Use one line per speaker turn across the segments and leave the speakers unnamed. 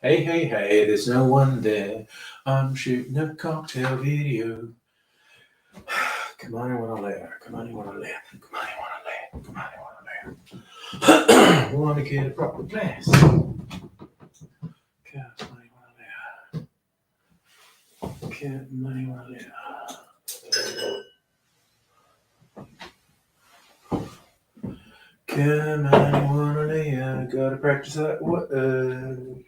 Hey, there's no one there. I'm shooting a cocktail video. Come on, I want to layer. Want to get a proper glass. Come on, I want to layer. Gotta practice that word.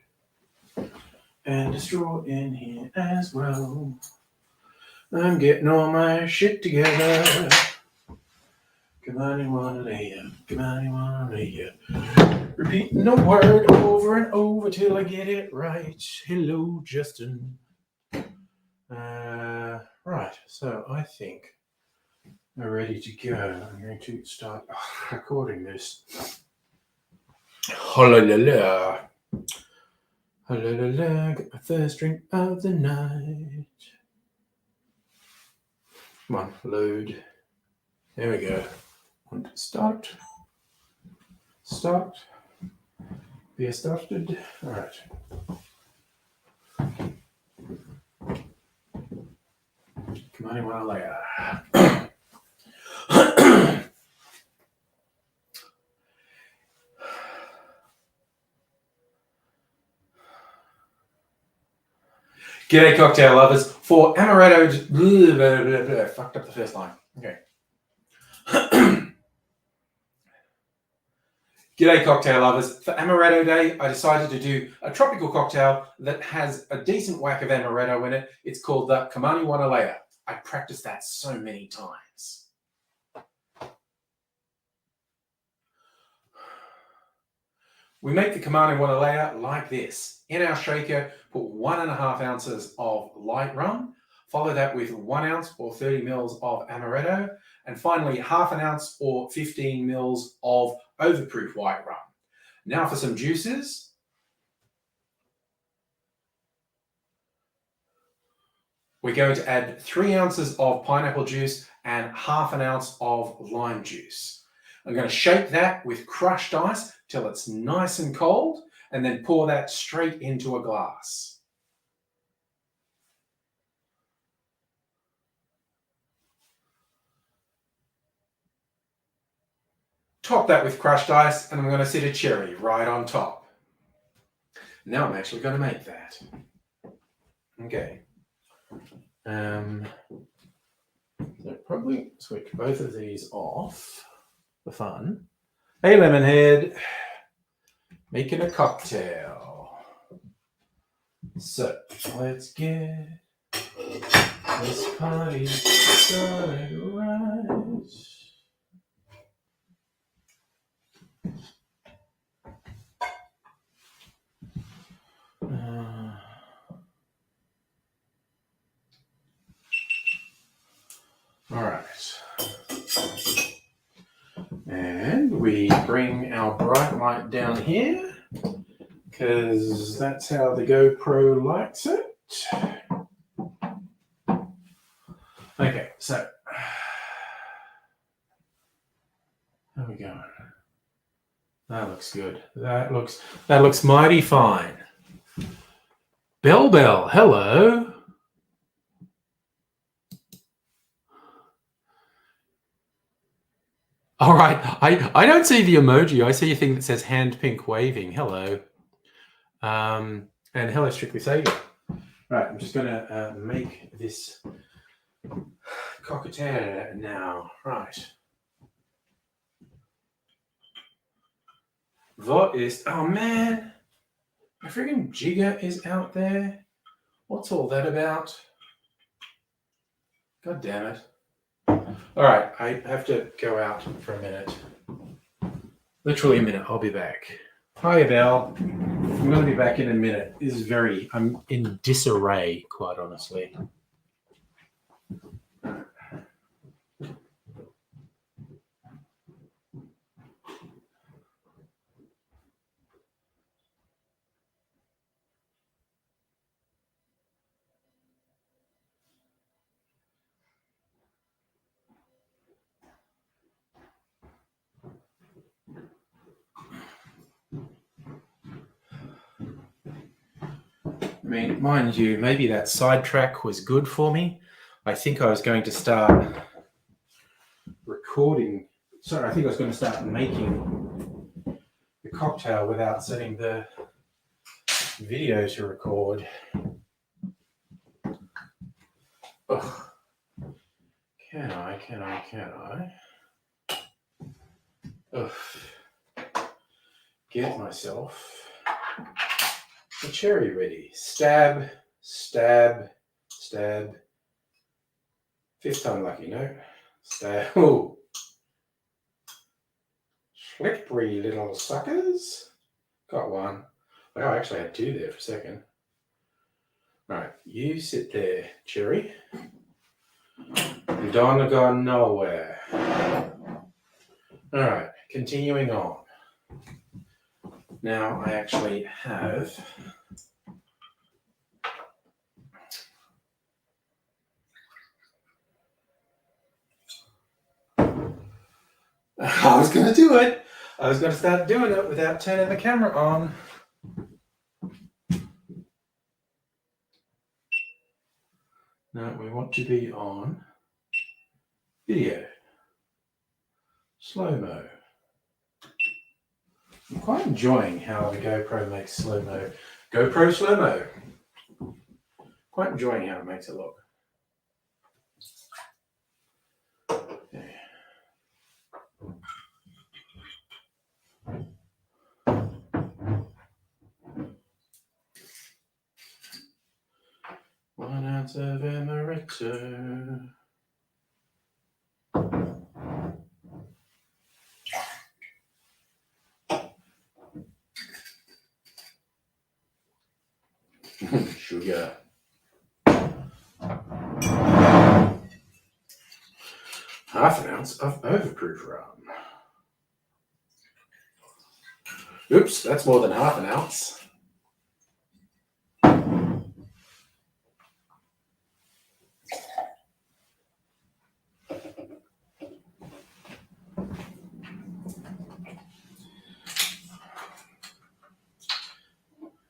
And a straw in here as well. I'm getting all my shit together. Come on, you wanna lay up. Repeating the word over and over till I get it right. Hello, Justin. Right, so I think we're ready to go. I'm going to start recording this. Get my first drink of the night. Come on, load. There we go. And start. Beer started. All right. Come on, one later. G'day, cocktail lovers. For amaretto, fucked up the first line. Okay. G'day, cocktail lovers. For Amaretto Day, I decided to do a tropical cocktail that has a decent whack of amaretto in it. It's called the Kamani Wanalea. I practiced that so many times. We make the Kamani Wanalea like this. In our shaker, put 1.5 ounces of light rum. Follow that with 1 ounce or 30 mils of amaretto. And finally, 1/2 ounce or 15 mils of overproof white rum. Now for some juices. We're going to add 3 ounces of pineapple juice and 1/2 ounce of lime juice. I'm going to shake that with crushed ice till it's nice and cold, and then pour that straight into a glass. Top that with crushed ice, and I'm going to sit a cherry right on top. Now I'm actually going to make that. Okay. So probably switch both of these off for fun. Hey, Lemonhead. Making a cocktail. So let's get this party started right. All right. And we bring our bright light down here because that's how the GoPro likes it. Okay, so how are we going? That looks good. That looks mighty fine. Bell, hello. All right, I don't see the emoji. I see a thing that says hand pink waving. Hello. And hello, Strictly Savior. Right, I'm just going to make this cocktail now. Right. What is... Oh, man. My freaking jigger is out there. What's all that about? God damn it. All right, I have to go out for a minute. Literally a minute. I'll be back. Hi, Belle. I'm going to be back in a minute. I'm in disarray, quite honestly. I mean, mind you, maybe that sidetrack was good for me. I think I was going to start recording. Sorry, I think I was going to start making the cocktail without setting the video to record. Ugh. Can I? Ugh. Get myself a cherry ready. Stab, stab, stab. Fifth time lucky, no? Stab. Oh. Slippery little suckers. Got one. Wow, I actually had two there for a second. Right, you sit there, cherry. You don't go nowhere. All right, continuing on. Now I actually have I was going to do it. I was going to start doing it without turning the camera on. No, we want to be on video. Slow-mo. I'm quite enjoying how the GoPro makes slow-mo. GoPro slow-mo. Quite enjoying how it makes it look. Okay. One ounce of amaretto. Sugar. Half an ounce of overproof rum. Oops, that's more than half an ounce.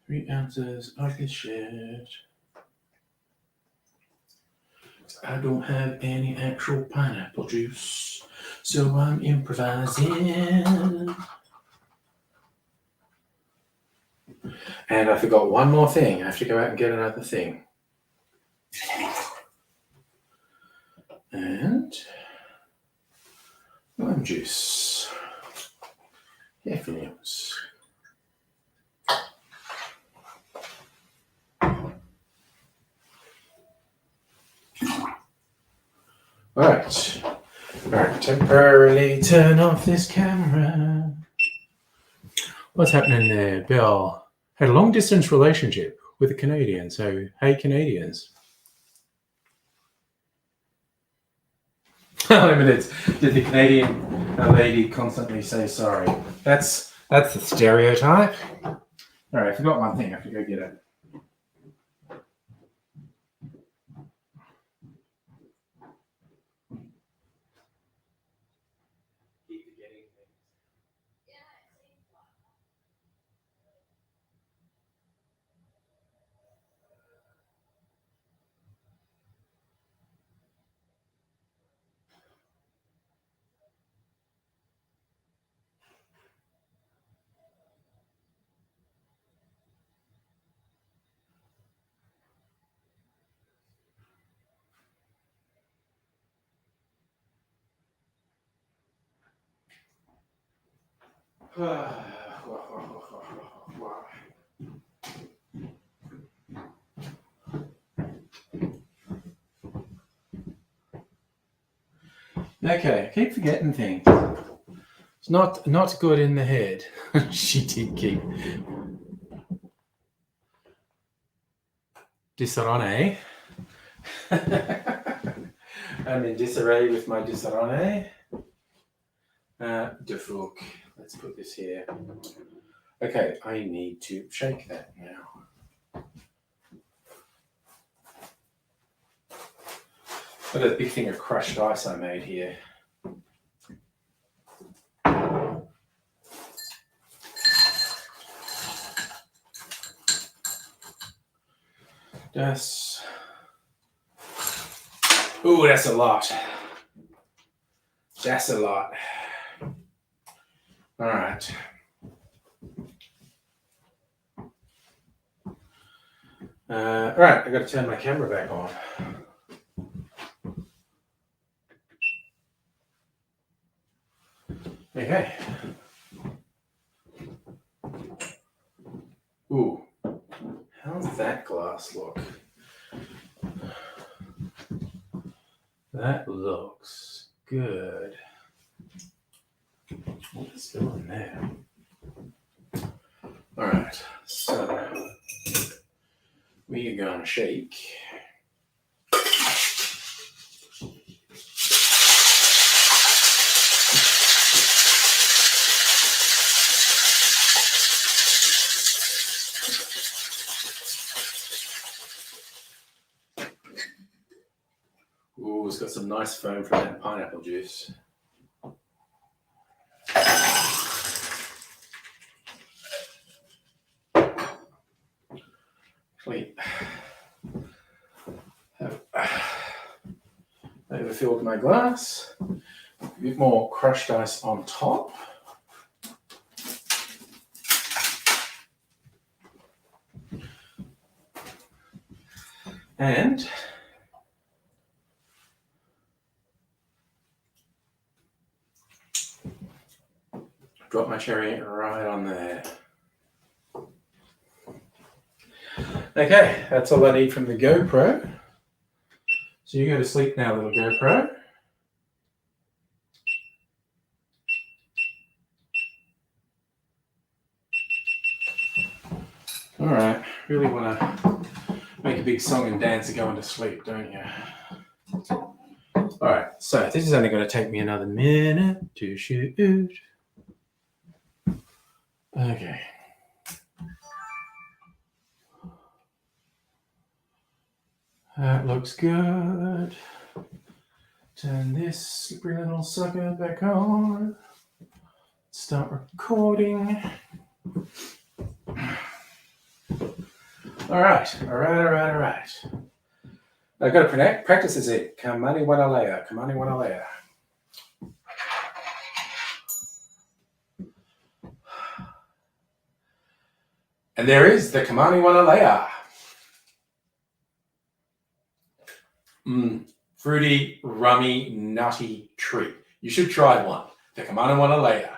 3 ounces of this shit. I don't have any actual pineapple juice, so I'm improvising. And I forgot one more thing. I have to go out and get another thing. And lime juice. Films. Alright, temporarily turn off this camera. What's happening there? Bill had a long distance relationship with a Canadian, so hey Canadians. Limited. Did the Canadian lady constantly say sorry? That's the stereotype. Alright, I forgot one thing, I have to go get it. Okay, I keep forgetting things. Not good in the head. She did keep disarray. I'm in disarray with my disarray. Defuk. Let's put this here. Okay, I need to shake that now. Look at the big thing of crushed ice I made here. Ooh, that's a lot. That's a lot. All right. All right, I got to turn my camera back on. Okay. Ooh, how's that glass look? That looks good. What's still in there? All right, so we are going to shake. Ooh, it's got some nice foam from that pineapple juice. Actually, have overfilled my glass. A bit more crushed ice on top. And drop my cherry right on there. Okay, that's all I need from the GoPro. So you go to sleep now, little GoPro. All right, really want to make a big song and dance to go into sleep, don't you? All right, so this is only going to take me another minute to shoot. Okay. That looks good. Turn this slippery little sucker back on. Start recording. All right. I've got to practice this it. Kamani Wanalea. And there is the Kamani Wanalea. Fruity, rummy, nutty treat. You should try one. The Kamani Wanalea.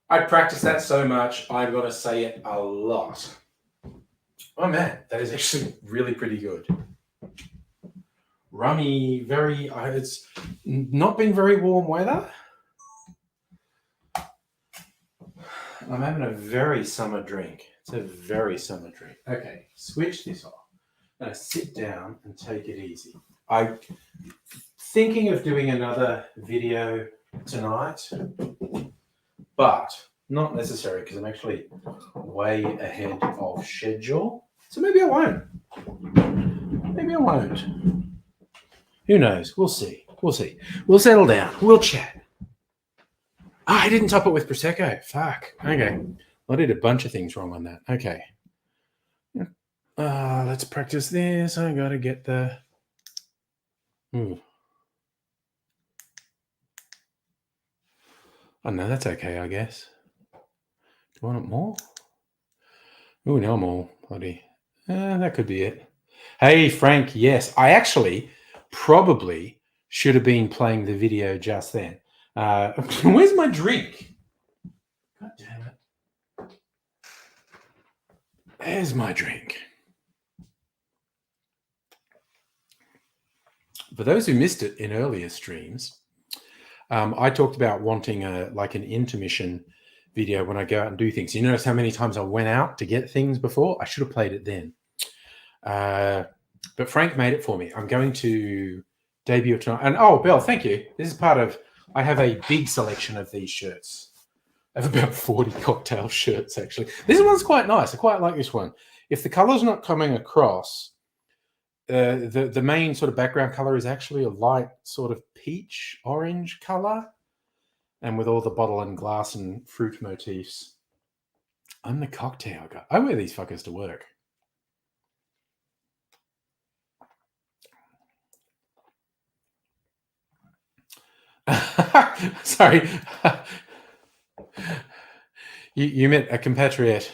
I practice that so much, I've got to say it a lot. Oh man, that is actually really pretty good. Rummy, it's not been very warm weather. I'm having a very summer drink. It's a very summer drink. Okay, switch this off. I'm going to sit down and take it easy. I'm thinking of doing another video tonight, but not necessary because I'm actually way ahead of schedule. So maybe I won't. Who knows? We'll see. We'll settle down. We'll chat. I didn't top it with Prosecco. Fuck. Okay. I did a bunch of things wrong on that. Okay. Let's practice this. I gotta get the... Oh, no, that's okay, I guess. Do you want it more? Oh, no more. Bloody. That could be it. Hey, Frank, yes. I actually probably should have been playing the video just then. Where's my drink? God damn it. There's my drink. For those who missed it in earlier streams, I talked about wanting like an intermission video when I go out and do things. You notice how many times I went out to get things before? I should have played it then. But Frank made it for me. I'm going to debut it tonight. And oh, Bill, thank you. This is part of, I have a big selection of these shirts. I have about 40 cocktail shirts, actually. This one's quite nice. I quite like this one. If the color's not coming across, the main sort of background color is actually a light sort of peach orange color, and with all the bottle and glass and fruit motifs. I'm the cocktail guy. I wear these fuckers to work. Sorry. You met a compatriot,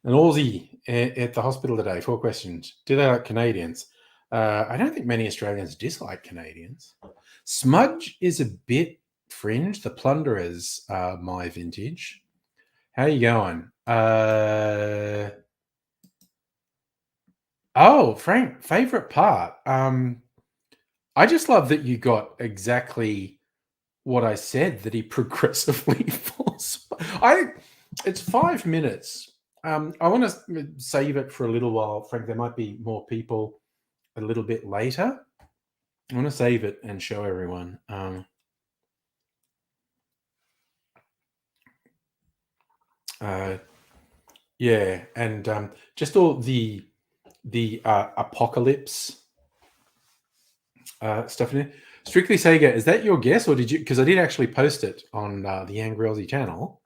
an Aussie at the hospital today. 4 questions. Do they like Canadians? I don't think many Australians dislike Canadians. Smudge is a bit fringe. The Plunderers are my vintage. How are you going? Oh, Frank, favorite part. I just love that you got exactly what I said, that he progressively falls. It's 5 minutes. I want to save it for a little while, Frank. There might be more people a little bit later. I want to save it and show everyone. Yeah, and just all the apocalypse stuff in it. Strictly Sega, is that your guess, or did you? Because I did actually post it on the Angry Aussie channel.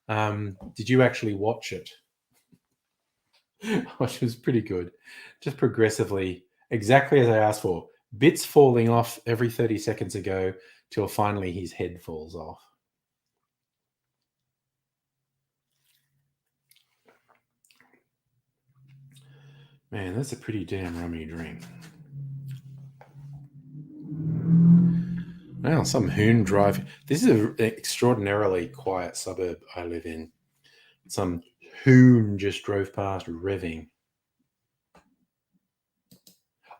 Did you actually watch it? Which was pretty good. Just progressively, exactly as I asked for. Bits falling off every 30 seconds ago till finally his head falls off. Man, that's a pretty damn rummy drink. Well, some hoon drive. This is an extraordinarily quiet suburb I live in. Some hoon just drove past revving.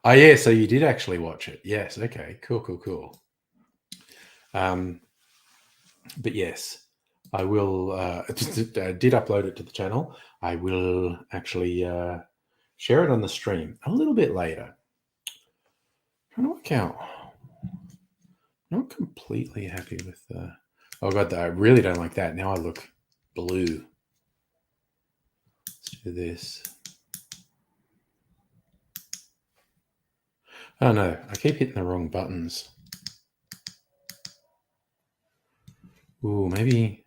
Oh, yeah, so you did actually watch it. Yes, okay, cool. But yes, I will. I did upload it to the channel. I will actually share it on the stream a little bit later. Trying to work out. Not completely happy with the. Oh god, I really don't like that. Now I look blue. Let's do this. Oh no, I keep hitting the wrong buttons. Ooh, maybe.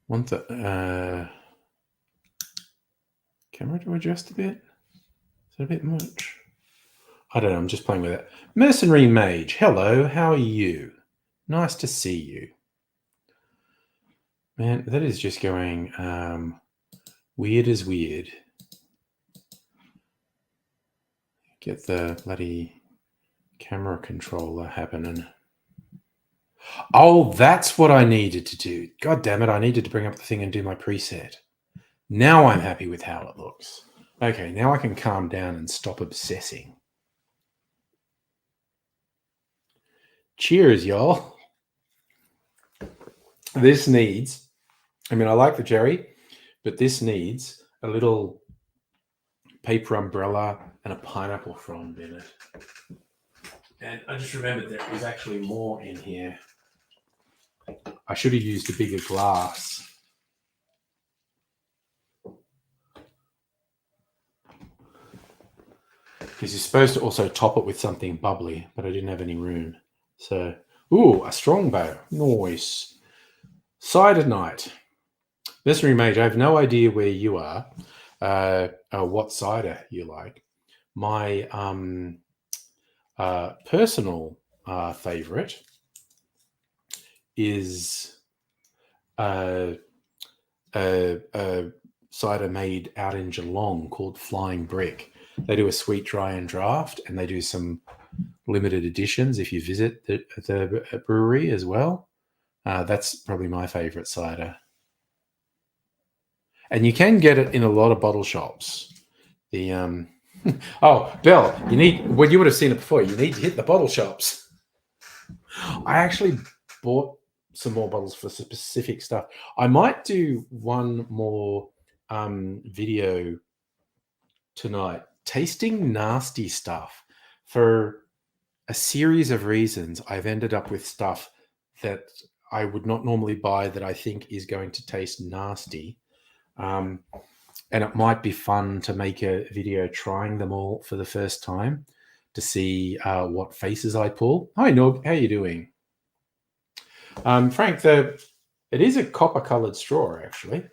Want the camera to adjust a bit? Is that a bit much? I don't know, I'm just playing with it. Mercenary Mage, hello, how are you? Nice to see you. Man, that is just going weird as weird. Get the bloody camera controller happening. Oh, that's what I needed to do. God damn it, I needed to bring up the thing and do my preset. Now I'm happy with how it looks. Okay, now I can calm down and stop obsessing. Cheers, y'all. This needs, I mean, I like the cherry, but this needs a little paper umbrella and a pineapple frond in it. And I just remembered there was actually more in here. I should have used a bigger glass. Because you're supposed to also top it with something bubbly, but I didn't have any room. So, ooh, a strongbow. Nice. Cider night. Mercenary Mage, I have no idea where you are, what cider you like. My personal favorite is a cider made out in Geelong called Flying Brick. They do a sweet, dry, and draft, and they do some limited editions if you visit the brewery as well. That's probably my favorite cider. And you can get it in a lot of bottle shops. The Oh, Bill, well, you would have seen it before. You need to hit the bottle shops. I actually bought some more bottles for specific stuff. I might do one more video tonight, tasting nasty stuff. For a series of reasons, I've ended up with stuff that I would not normally buy that I think is going to taste nasty. And it might be fun to make a video trying them all for the first time to see what faces I pull. Hi, Nog. How you doing? Frank, it is a copper-coloured straw, actually,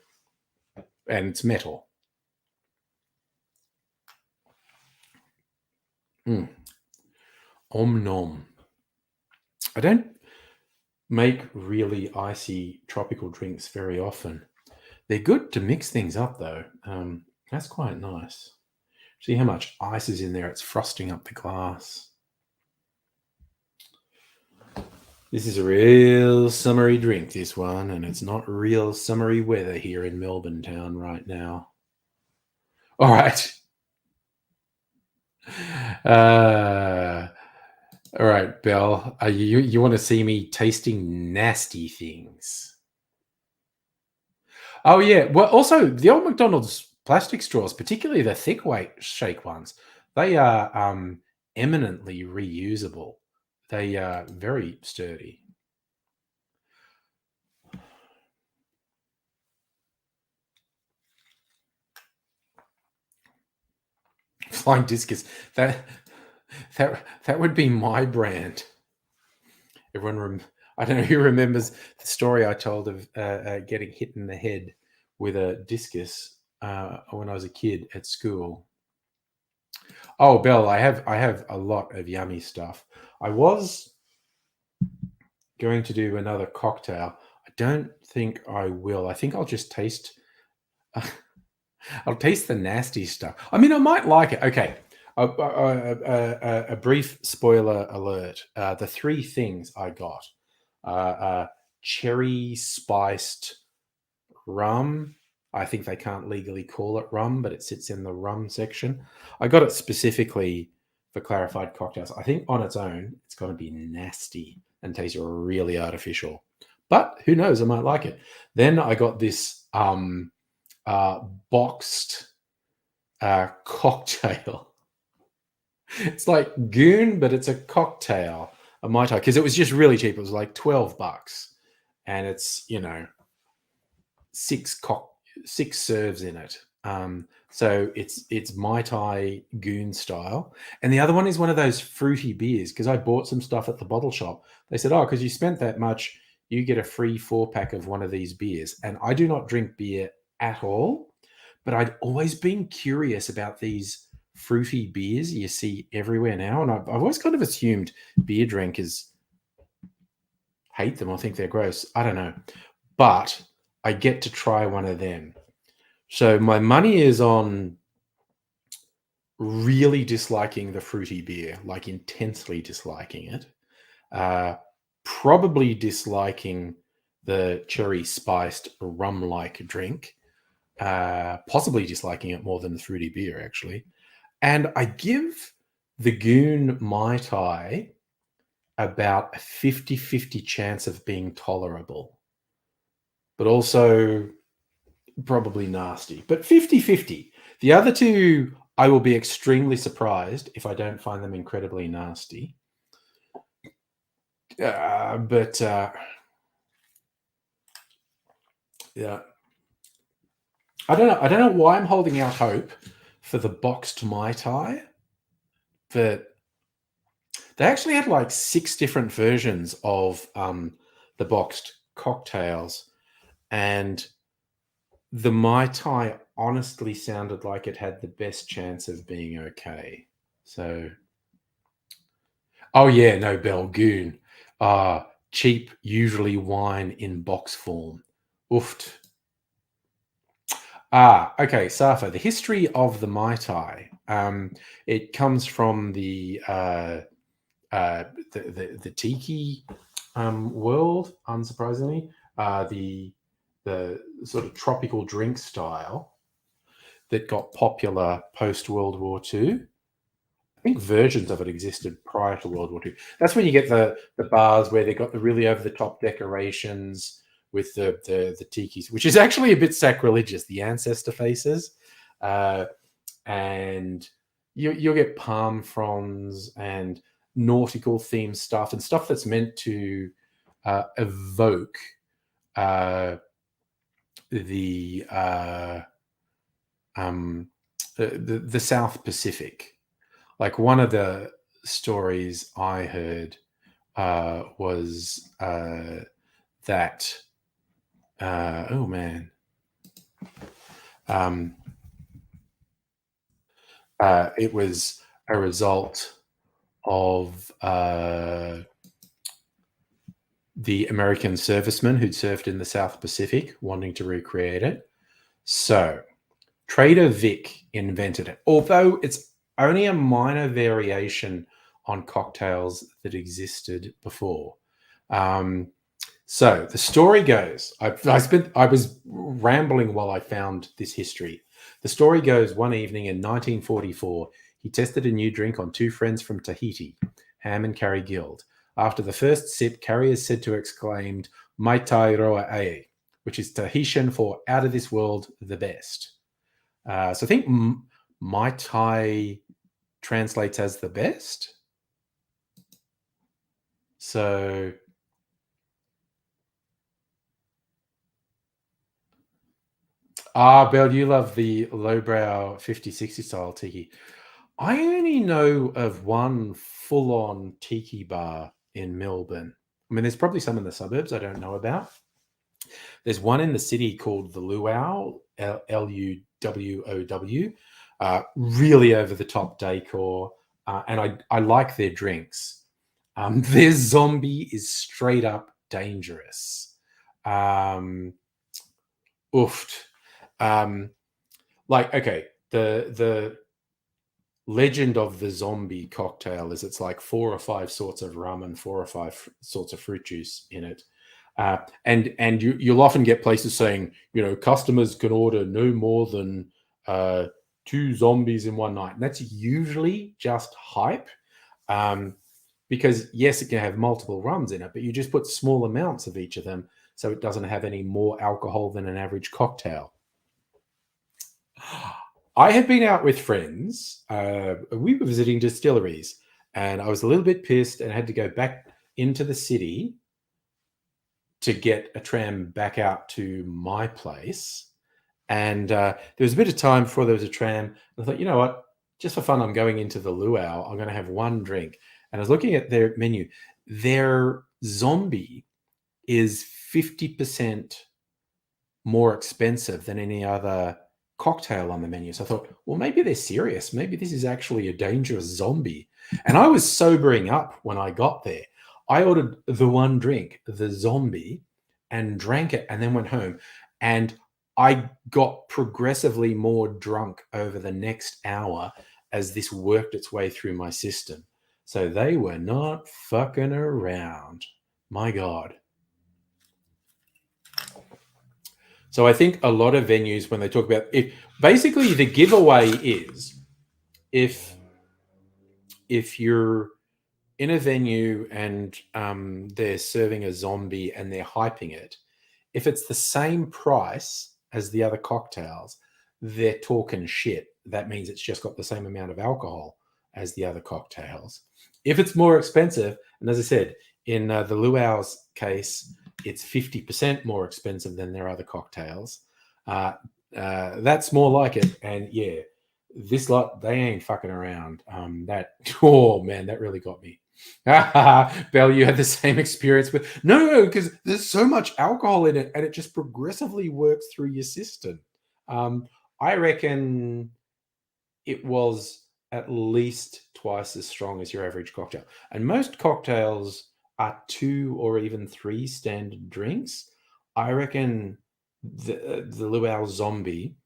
and it's metal. Om nom. I don't make really icy tropical drinks very often. They're good to mix things up, though. That's quite nice. See how much ice is in there. It's frosting up the glass. This is a real summery drink, this one, and it's not real summery weather here in Melbourne town right now. All right. All right, Belle. You want to see me tasting nasty things? Oh yeah. Well, also the old McDonald's plastic straws, particularly the thick weight shake ones, they are eminently reusable. They are very sturdy. Flying discus. That would be my brand. I don't know who remembers the story I told of getting hit in the head with a discus when I was a kid at school. Oh, Belle, I have a lot of yummy stuff. I was going to do another cocktail. I don't think I will. I think I'll just taste. I'll taste the nasty stuff. I mean, I might like it. Okay. A brief spoiler alert. The three things I got: cherry spiced rum. I think they can't legally call it rum, but it sits in the rum section. I got it specifically for clarified cocktails. I think on its own, it's going to be nasty and taste really artificial. But who knows? I might like it. Then I got this boxed cocktail. It's like goon, but it's a cocktail, a Mai Tai, because it was just really cheap. It was like $12, and it's six serves in it. So it's Mai Tai goon style, and the other one is one of those fruity beers. Because I bought some stuff at the bottle shop. They said, "Oh, because you spent that much, you get a free 4-pack of one of these beers." And I do not drink beer at all, but I'd always been curious about these fruity beers you see everywhere now, and I've always kind of assumed beer drinkers hate them or think they're gross. I don't know, but I get to try one of them. So my money is on really disliking the fruity beer, like intensely disliking it. Probably disliking the cherry spiced rum-like drink. Possibly disliking it more than the fruity beer, actually. And I give the Goon Mai Tai about a 50-50 chance of being tolerable, but also probably nasty, but 50-50. The other two, I will be extremely surprised if I don't find them incredibly nasty. But yeah, I don't know. I don't know why I'm holding out hope for the boxed Mai Tai, but they actually had like 6 different versions of the boxed cocktails, and the Mai Tai honestly sounded like it had the best chance of being okay. So, oh yeah, no, Belgoon. Cheap, usually wine in box form. Oofed. Okay, Safa, the history of the Mai Tai. It comes from the tiki world, unsurprisingly. The sort of tropical drink style. that got popular post World War II. I think versions of it existed prior to World War II. That's when you get the bars where they got the really over the top decorations with the tikis, which is actually a bit sacrilegious. The ancestor faces, and you'll get palm fronds and nautical themed stuff and stuff that's meant to evoke the the South Pacific. Like one of the stories I heard was that oh man, it was a result of the American servicemen who'd served in the South Pacific wanting to recreate it. So Trader Vic invented it, although it's only a minor variation on cocktails that existed before. So the story goes, I was rambling while I found this history. The story goes, one evening in 1944, he tested a new drink on two friends from Tahiti, Ham and Carrie Guild. After the first sip, Carrie is said to have exclaimed, "Mai tai roa e," which is Tahitian for "out of this world, the best." So I think Mai Tai translates as the best. So Belle, you love the lowbrow 50-60 style tiki. I only know of one full-on tiki bar in Melbourne. I mean, there's probably some in the suburbs I don't know about. There's one in the city called the Luau, Luwow. Really over-the-top decor, and I like their drinks. Their zombie is straight up dangerous. Oofed. Like, okay, the legend of the zombie cocktail is it's like 4 or 5 sorts of rum and 4 or 5 sorts of fruit juice in it. And you'll often get places saying, customers can order no more than 2 zombies in one night. And that's usually just hype. Because yes, it can have multiple rums in it, but you just put small amounts of each of them so it doesn't have any more alcohol than an average cocktail. I had been out with friends. We were visiting distilleries, and I was a little bit pissed and had to go back into the city to get a tram back out to my place. And there was a bit of time before there was a tram. And I thought, you know what? Just for fun, I'm going into the luau. I'm going to have one drink. And I was looking at their menu. Their zombie is 50% more expensive than any other cocktail on the menu. So I thought, well, maybe they're serious. Maybe this is actually a dangerous zombie. And I was sobering up when I got there. I ordered the one drink, the zombie, and drank it and then went home. And I got progressively more drunk over the next hour as this worked its way through my system. So they were not fucking around. My God. So I think a lot of venues, when they talk about it, basically the giveaway is if you're in a venue and they're serving a zombie and they're hyping it, if it's the same price as the other cocktails, they're talking shit. That means it's just got the same amount of alcohol as the other cocktails. If it's more expensive, and as I said, in the Luau's case, it's 50% more expensive than their other cocktails. That's more like it. And yeah, this lot, they ain't fucking around. Oh man, that really got me. Belle, you had the same experience with no, because there's so much alcohol in it and it just progressively works through your system. I reckon it was at least twice as strong as your average cocktail. And most cocktails are 2 or even 3 standard drinks. I reckon the Luau Zombie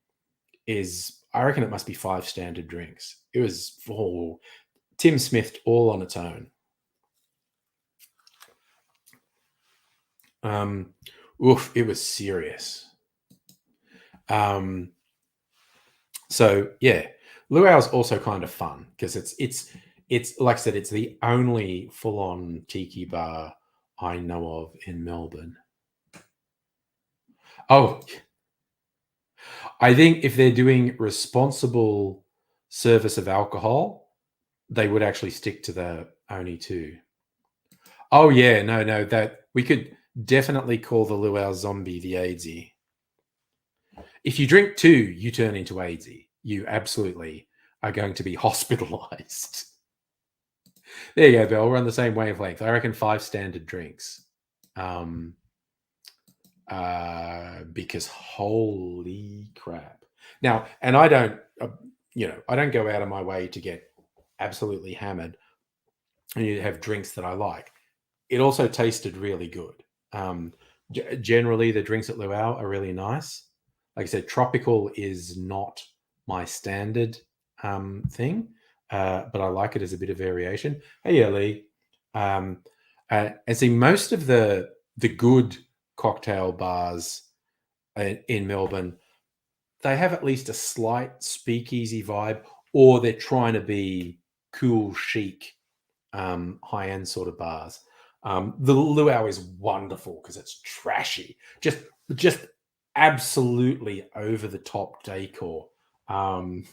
I reckon it must be 5 standard drinks. It was Tim Smith all on its own. It was serious. So yeah, luau is also kind of fun because it's like I said, it's the only full-on tiki bar I know of in Melbourne. Oh, I think if they're doing responsible service of alcohol, they would actually stick to the only two. Oh yeah, no, that we could definitely call the luau zombie the AIDSy. If you drink two, you turn into AIDSy. You absolutely are going to be hospitalized. There you go, Bill. We're on the same wavelength. I reckon 5 standard drinks. Um, because holy crap. Now, and I don't, I don't go out of my way to get absolutely hammered and you have drinks that I like. It also tasted really good. Um, Generally, the drinks at Luau are really nice. Like I said, tropical is not my standard thing, but I like it as a bit of variation. Hey, Ellie. Um, and see, most of the good cocktail bars in Melbourne, they have at least a slight speakeasy vibe, or they're trying to be cool, chic, high end sort of bars. The luau is wonderful because it's trashy, just absolutely over the top decor. Um,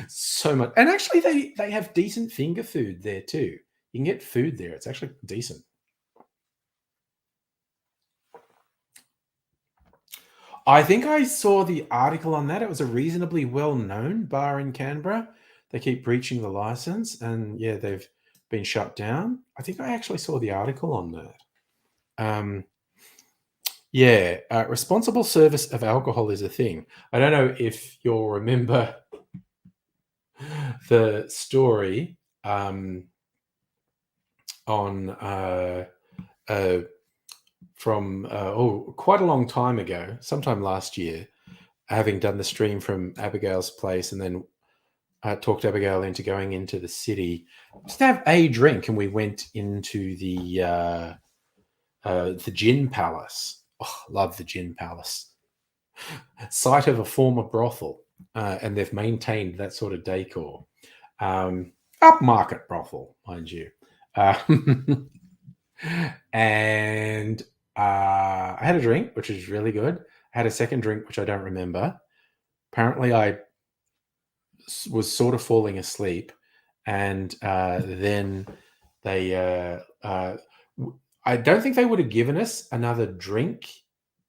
so much, and actually, they have decent finger food there too. You can get food there; it's actually decent. I think I saw the article on that. It was a reasonably well-known bar in Canberra. They keep breaching the license, and yeah, they've been shut down. I think I actually saw the article on that. Um, yeah, responsible service of alcohol is a thing. I don't know if you'll remember the story on uh, from quite a long time ago, sometime last year, having done the stream from Abigail's place, and then talked Abigail into going into the city just to have a drink, and we went into the Gin Palace. Oh, love the Gin Palace. Site of a former brothel, and they've maintained that sort of decor. Upmarket brothel, mind you. Um, and I had a drink, which was really good. I had a second drink, which I don't remember. Apparently, I was sort of falling asleep, and then they. I don't think they would have given us another drink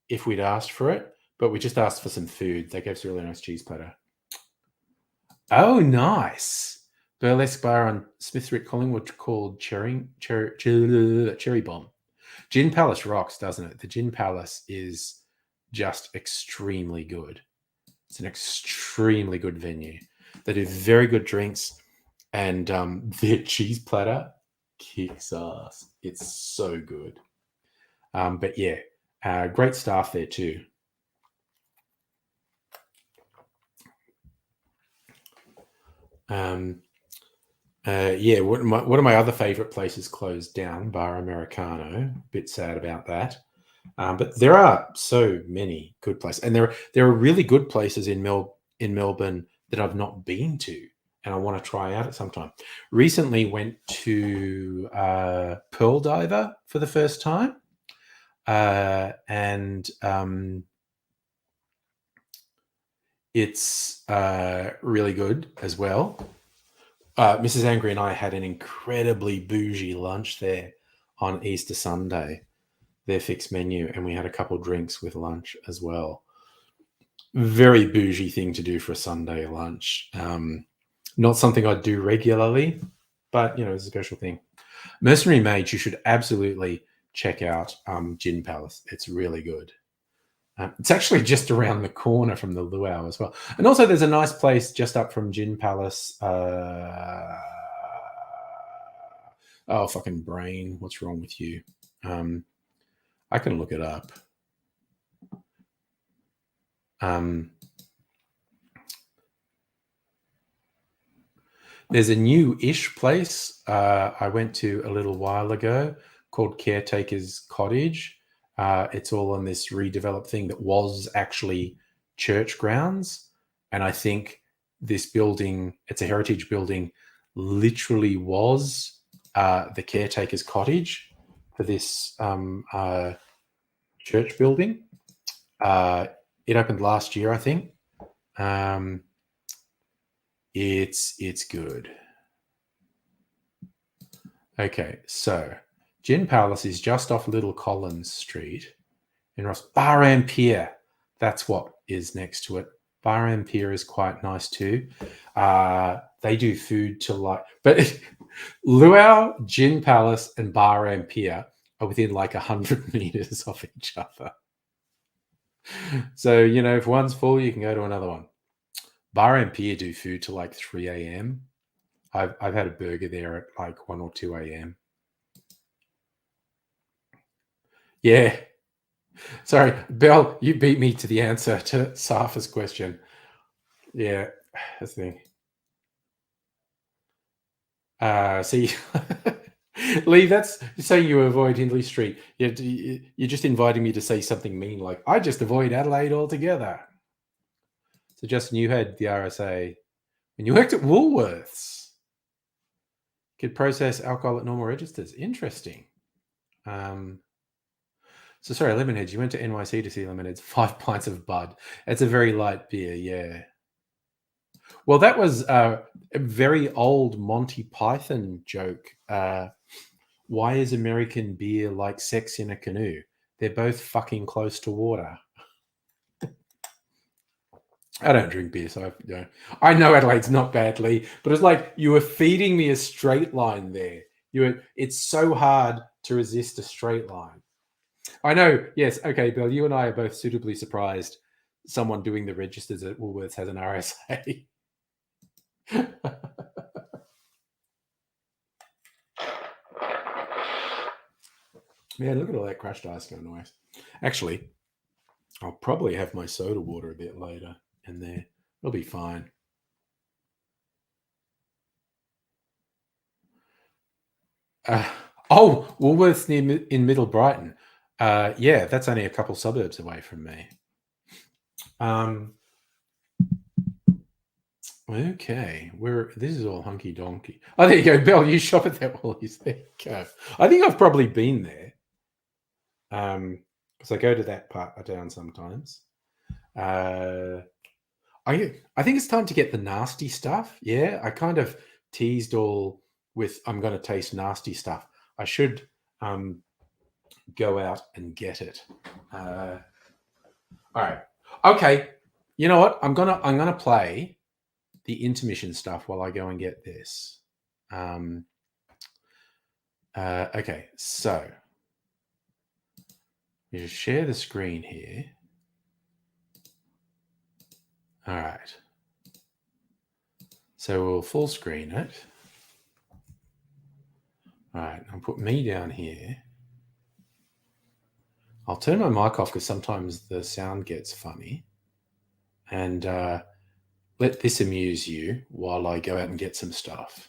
if we'd asked for it, but we just asked for some food. They gave us a really nice cheese platter. Oh, nice. Burlesque bar on Smith Street, Collingwood, called Cherry Bomb. Gin Palace rocks, doesn't it? The Gin Palace is just extremely good. It's an extremely good venue. They do very good drinks, and their cheese platter kicks ass. It's so good. But yeah, great staff there too. Yeah, one of my other favorite places closed down, Bar Americano. Bit sad about that. But there are so many good places, and there are really good places in Melbourne that I've not been to, and I want to try out at some time. Recently, went to Pearl Diver for the first time, and it's really good as well. Mrs. Angry and I had an incredibly bougie lunch there on Easter Sunday, their fixed menu, and we had a couple drinks with lunch as well. Very bougie thing to do for a Sunday lunch. Not something I'd do regularly, but it's a special thing. Mercenary Mage, you should absolutely check out Gin Palace. It's really good. It's actually just around the corner from the luau as well. And also there's a nice place just up from Gin Palace. Oh, fucking brain. What's wrong with you? I can look it up. There's a new-ish place I went to a little while ago called Caretaker's Cottage. It's all on this redeveloped thing that was actually church grounds. And I think this building, it's a heritage building, literally was the caretaker's cottage for this church building. It opened last year, I think. It's good. Okay, so Gin Palace is just off Little Collins Street in Ross. Bar Pier, that's what is next to it. Bar Pier is quite nice too. They do food to like, but Luau, Gin Palace, and Bar Pier are within like 100 meters of each other. So, you know, if one's full, you can go to another one. Bar Pier do food to like 3 a.m. I've had a burger there at like 1 or 2 a.m. Yeah. Sorry, Belle, you beat me to the answer to Safa's question. Yeah, that's the thing. See, Lee, that's saying you avoid Hindley Street. You're just inviting me to say something mean like, I just avoid Adelaide altogether. So, Justin, you had the RSA when you worked at Woolworths. Could process alcohol at normal registers. Interesting. So sorry, Lemonheads. You went to NYC to see Lemonheads. 5 pints of Bud. It's a very light beer, yeah. Well, that was a very old Monty Python joke. Why is American beer like sex in a canoe? They're both fucking close to water. I don't drink beer, so I know Adelaide's not badly, but it's like you were feeding me a straight line there. It's so hard to resist a straight line. I know. Yes. Okay, Bill, you and I are both suitably surprised someone doing the registers at Woolworths has an RSA. Man, look at all that crushed ice going away. Actually, I'll probably have my soda water a bit later in there. It'll be fine. Woolworths in Middle Brighton. Yeah, that's only a couple suburbs away from me. Okay, this is all hunky donkey. Oh, there you go, Bill. You shop at that Woolies. There you go. I think I've probably been there. Because I go to that part of town sometimes. I think it's time to get the nasty stuff. Yeah, I kind of teased all with I'm going to taste nasty stuff. I should go out and get it. All right. Okay. You know what? I'm gonna play the intermission stuff while I go and get this. Okay. So you just share the screen here. All right. So we'll full screen it. All right. I'll put me down here. I'll turn my mic off because sometimes the sound gets funny. And let this amuse you while I go out and get some stuff.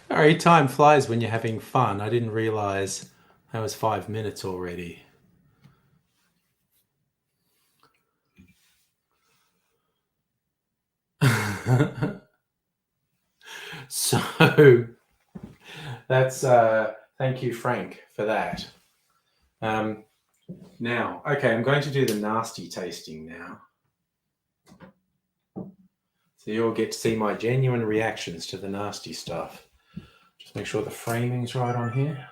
Sorry, time flies when you're having fun. I didn't realize that was 5 minutes already. So that's thank you, Frank, for that. Now, okay, I'm going to do the nasty tasting now. So you'll get to see my genuine reactions to the nasty stuff. Just make sure the framing's right on here.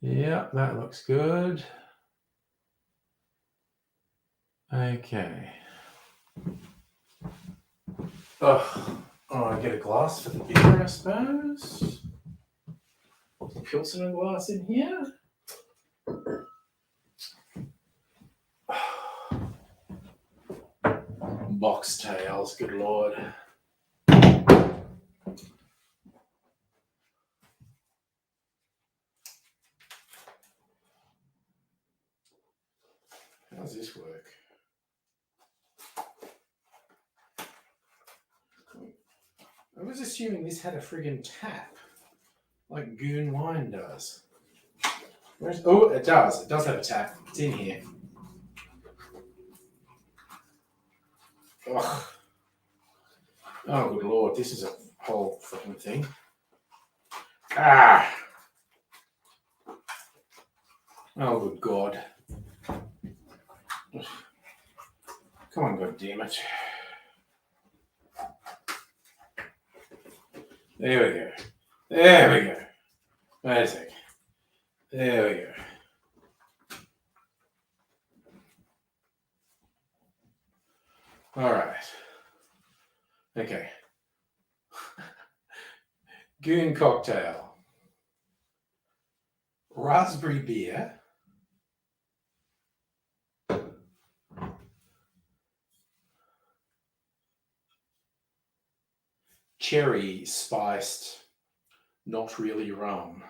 Yeah, that looks good. Okay. Oh, I get a glass for the beer, I suppose. Some Pilsner glass in here. Box tails, good lord. How does this work? I was assuming this had a friggin' tap, like Goon Wine does. Oh, it does. It does have a tap. It's in here. Ugh. Oh, good lord. This is a whole freaking thing. Ah. Oh, good god. Come on, god damn it. There we go. There we go. Wait a sec. There we go. All right. Okay. Goon cocktail. Raspberry beer. Cherry spiced, not really rum.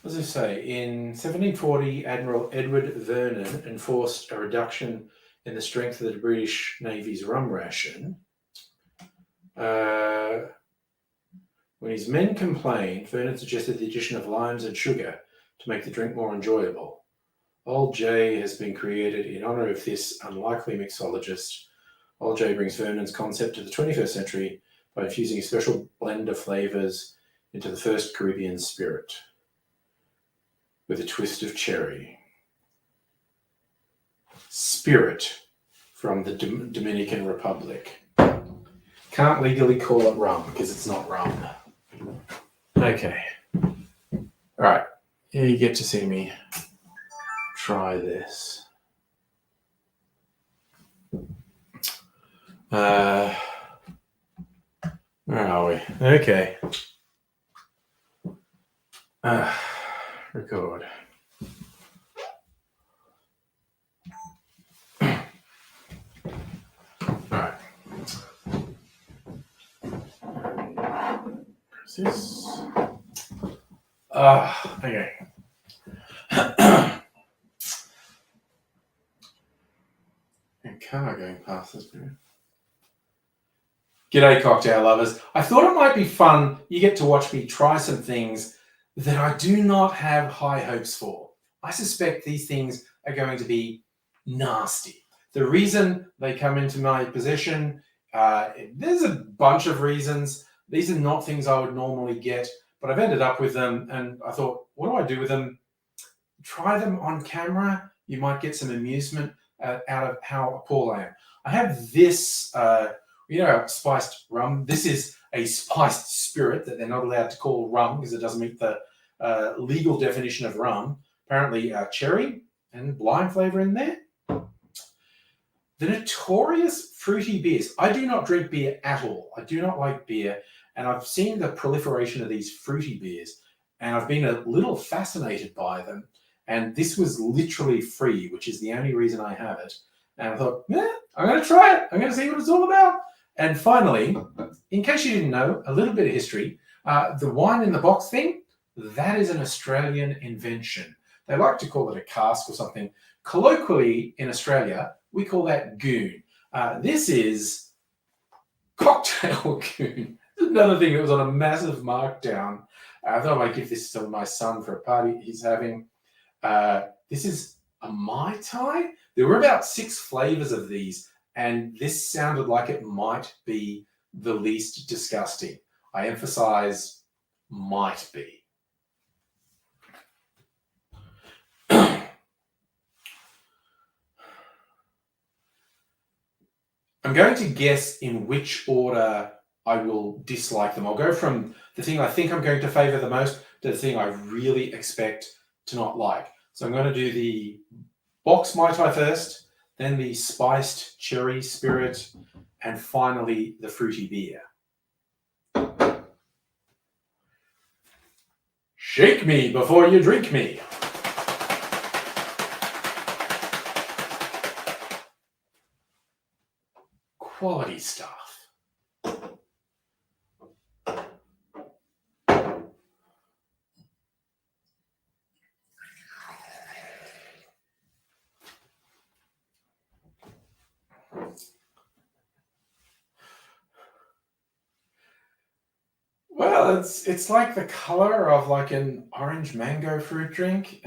As I say, in 1740, Admiral Edward Vernon enforced a reduction in the strength of the British Navy's rum ration. When his men complained, Vernon suggested the addition of limes and sugar to make the drink more enjoyable. Old J has been created in honor of this unlikely mixologist. Old J brings Vernon's concept to the 21st century by infusing a special blend of flavors into the first Caribbean spirit with a twist of cherry. Spirit from the Dominican Republic. Can't legally call it rum because it's not rum. Okay. All right. Here you get to see me try this. Where are we? Okay. Record. Alright. Where's this? Okay. A car going past this bit. G'day, cocktail lovers. I thought it might be fun. You get to watch me try some things that I do not have high hopes for. I suspect these things are going to be nasty. The reason they come into my possession, there's a bunch of reasons. These are not things I would normally get, but I've ended up with them, and I thought, what do I do with them? Try them on camera. You might get some amusement out of how appalled I am. I have this, spiced rum. This is a spiced spirit that they're not allowed to call rum because it doesn't meet the legal definition of rum. Apparently, cherry and lime flavor in there. The notorious fruity beers. I do not drink beer at all. I do not like beer, and I've seen the proliferation of these fruity beers, and I've been a little fascinated by them. And this was literally free, which is the only reason I have it. And I thought, I'm going to try it. I'm going to see what it's all about. And finally, in case you didn't know, a little bit of history. The wine in the box thing, That is an Australian invention. They like to call it a cask or something. Colloquially in Australia, we call that goon. This is cocktail goon. Another thing that was on a massive markdown. I thought I might give this to my son for a party he's having. This is a Mai Tai. There were about 6 flavors of these, and this sounded like it might be the least disgusting. I emphasize might be. I'm going to guess in which order I will dislike them. I'll go from the thing I think I'm going to favor the most to the thing I really expect to not like. So I'm going to do the box Mai Tai first, then the spiced cherry spirit, and finally the fruity beer. Shake me before you drink me. Quality stuff. Well, it's like the color of like an orange mango fruit drink.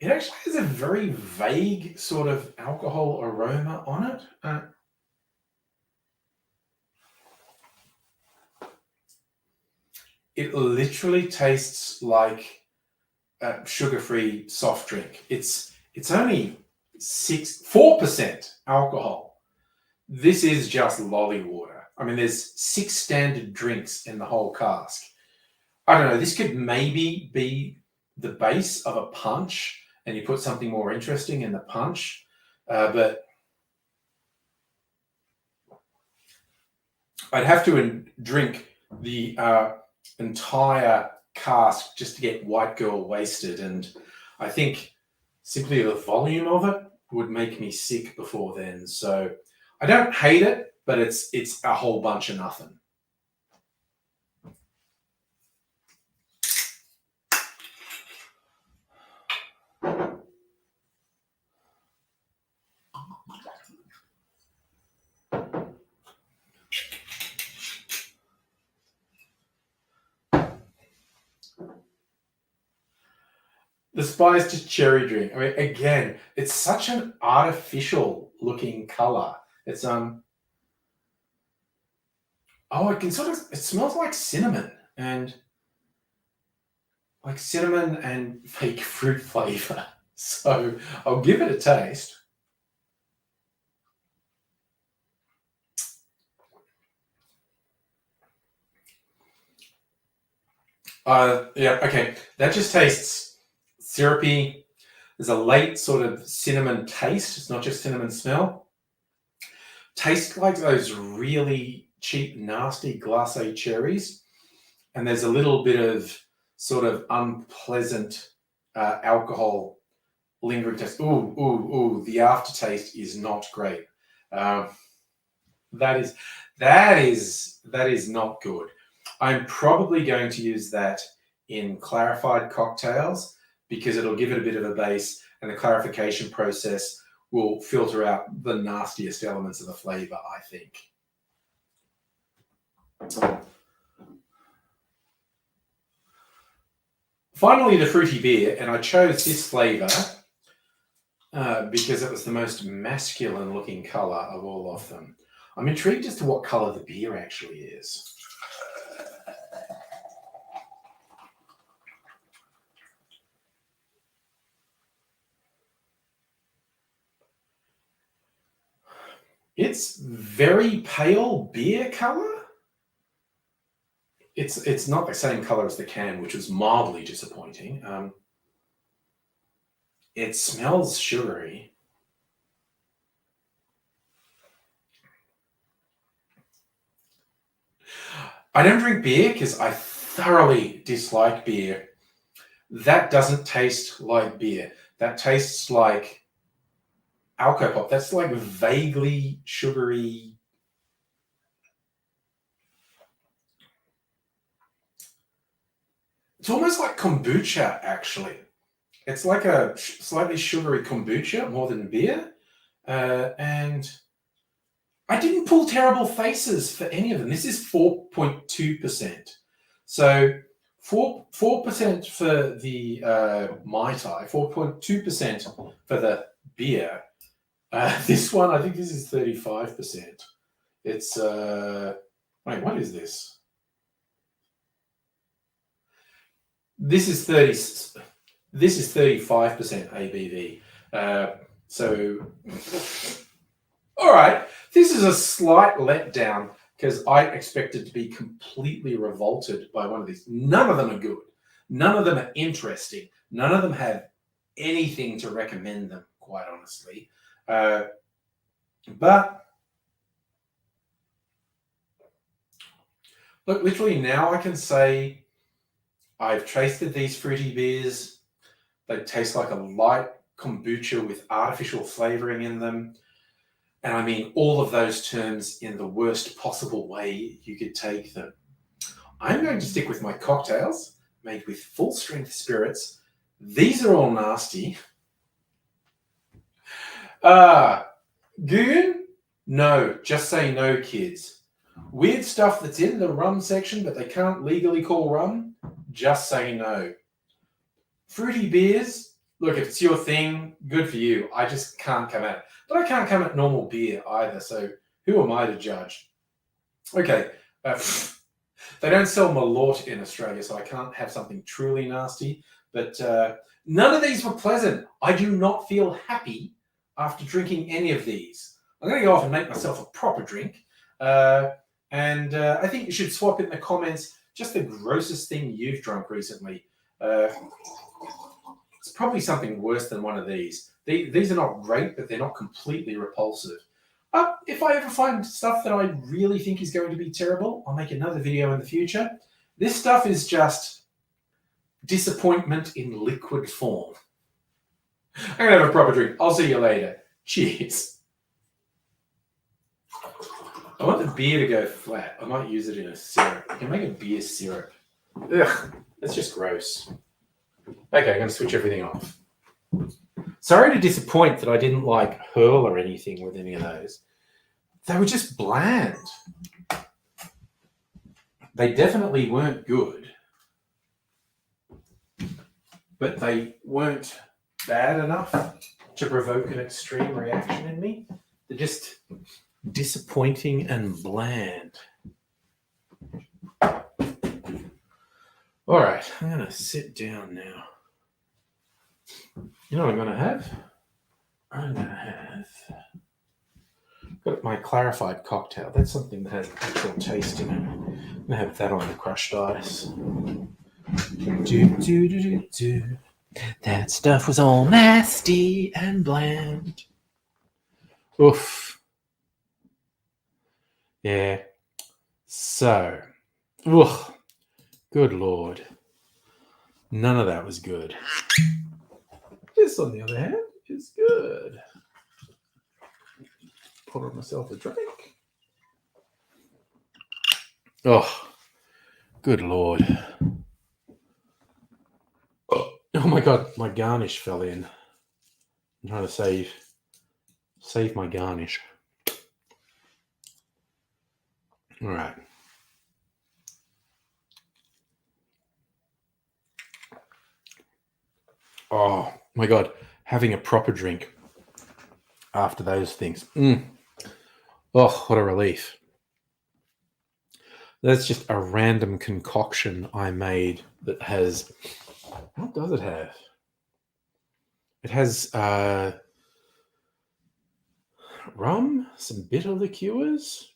It actually has a very vague sort of alcohol aroma on it. It literally tastes like a sugar-free soft drink. It's only 4% alcohol. This is just lolly water. I mean, there's 6 standard drinks in the whole cask. I don't know. This could maybe be the base of a punch, and you put something more interesting in the punch. But I'd have to drink the entire cask just to get White Girl wasted, and I think simply the volume of it would make me sick before then. So I don't hate it, but it's a whole bunch of nothing. The spiced cherry drink. I mean, again, it's such an artificial looking color. It's oh, it smells like cinnamon and fake fruit flavor. So I'll give it a taste. Yeah, okay. That just tastes syrupy. There's a late sort of cinnamon taste. It's not just cinnamon smell. Tastes like those really cheap, nasty glacé cherries. And there's a little bit of sort of unpleasant alcohol lingering taste. Ooh. The aftertaste is not great. That is not good. I'm probably going to use that in clarified cocktails because it'll give it a bit of a base, and the clarification process will filter out the nastiest elements of the flavor, I think. Finally, the fruity beer, and I chose this flavor because it was the most masculine looking color of all of them. I'm intrigued as to what color the beer actually is. It's very pale beer color. It's not the same color as the can, which was mildly disappointing. It smells sugary. I don't drink beer because I thoroughly dislike beer. That doesn't taste like beer. That tastes like alcopop. That's like vaguely sugary. It's almost like kombucha, actually. It's like a slightly sugary kombucha more than beer. And I didn't pull terrible faces for any of them. This is 4.2%. So 4% for the Mai Tai, 4.2% for the beer. This one, I think this is 35%. It's, wait, what is this? This is 35% ABV. So, all right, this is a slight letdown because I expected to be completely revolted by one of these. None of them are good. None of them are interesting. None of them have anything to recommend them, quite honestly. But look, literally now I can say I've tasted these fruity beers. They taste like a light kombucha with artificial flavoring in them. And I mean all of those terms in the worst possible way you could take them. I'm going to stick with my cocktails made with full strength spirits. These are all nasty. Goon? No, just say no, kids. Weird stuff that's in the rum section, but they can't legally call rum? Just say no. Fruity beers? Look, if it's your thing, good for you. I just can't come at it. But I can't come at normal beer either, so who am I to judge? Okay, they don't sell Malort in Australia, so I can't have something truly nasty. But none of these were pleasant. I do not feel happy after drinking any of these. I'm going to go off and make myself a proper drink. And I think you should swap in the comments just the grossest thing you've drunk recently. It's probably something worse than one of these. These are not great, but they're not completely repulsive. If I ever find stuff that I really think is going to be terrible, I'll make another video in the future. This stuff is just disappointment in liquid form. I'm going to have a proper drink. I'll see you later. Cheers. I want the beer to go flat. I might use it in a syrup. I can make a beer syrup. Ugh, that's just gross. Okay, I'm going to switch everything off. Sorry to disappoint that I didn't like hurl or anything with any of those. They were just bland. They definitely weren't good, but they weren't bad enough to provoke an extreme reaction in me. They're just disappointing and bland. All right, I'm going to sit down now. You know what I'm going to have? I'm going to have got my clarified cocktail. That's something that has actual taste in it. I'm going to have that on the crushed ice. That stuff was all nasty and bland. Oof. Yeah. So, good Lord. None of that was good. This, on the other hand, is good. Pour myself a drink. Oh, good Lord. Oh my God, my garnish fell in. I'm trying to save my garnish. All right. Oh my God, having a proper drink after those things. Oh, what a relief. That's just a random concoction I made that has, what does it have? It has rum, some bitter liqueurs,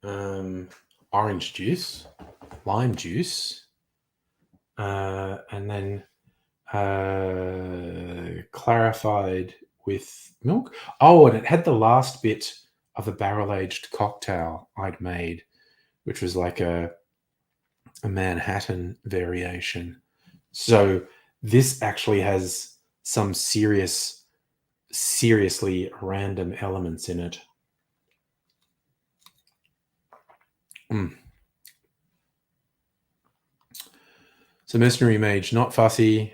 orange juice, lime juice, and then clarified with milk. Oh, and it had the last bit of a barrel-aged cocktail I'd made, which was like a Manhattan variation. So this actually has some seriously random elements in it. So Mercenary Mage, not fussy,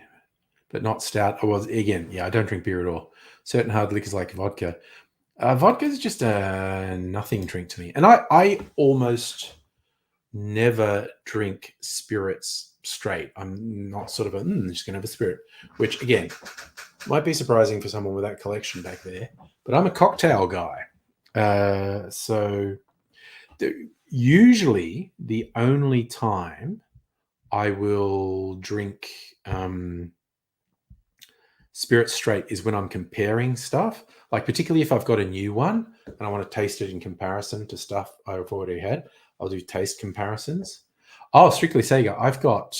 but not stout. I was, again, yeah, I don't drink beer at all. Certain hard liquors like vodka. Vodka is just a nothing drink to me. And I almost never drink spirits straight. I'm not sort of just going to have a spirit, which, again, might be surprising for someone with that collection back there. But I'm a cocktail guy. So usually the only time I will drink spirit straight is when I'm comparing stuff, like particularly if I've got a new one and I want to taste it in comparison to stuff I've already had. I'll do taste comparisons. Oh, Strictly Sega, I've got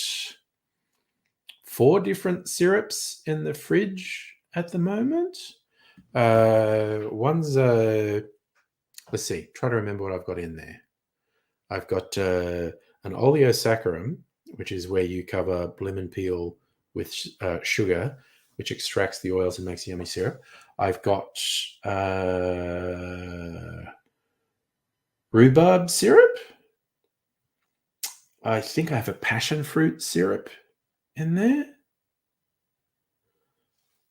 4 different syrups in the fridge at the moment. One's let's see, try to remember what I've got in there. I've got an oleosaccharum, which is where you cover lemon peel with sugar, which extracts the oils and makes yummy syrup. I've got rhubarb syrup. I think I have a passion fruit syrup in there.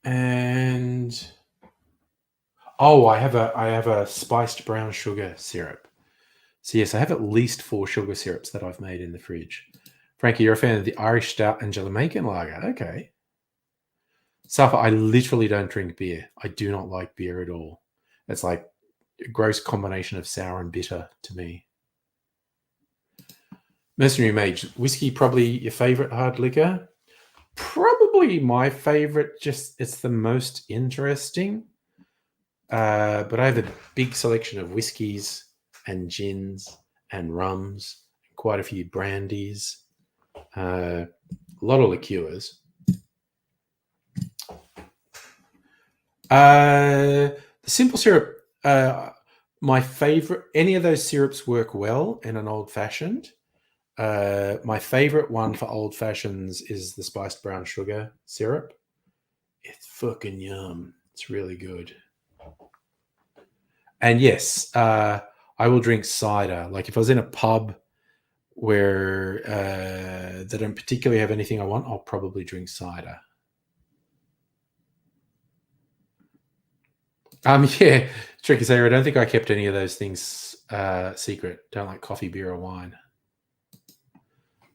And I have a spiced brown sugar syrup. So yes, I have at least 4 sugar syrups that I've made in the fridge. Frankie, you're a fan of the Irish Stout and Jamaican Lager. Okay. Safa, I literally don't drink beer. I do not like beer at all. It's like a gross combination of sour and bitter to me. Mercenary Mage, whiskey probably your favorite hard liquor? Probably my favorite, just it's the most interesting. But I have a big selection of whiskeys and gins and rums, quite a few brandies, a lot of liqueurs. The simple syrup, my favorite, any of those syrups work well in an old fashioned. My favorite one for old fashions is the spiced brown sugar syrup. It's fucking yum. It's really good. And yes, I will drink cider. Like if I was in a pub where they don't particularly have anything I want, I'll probably drink cider. Yeah, tricky Sarah. I don't think I kept any of those things secret. Don't like coffee, beer, or wine.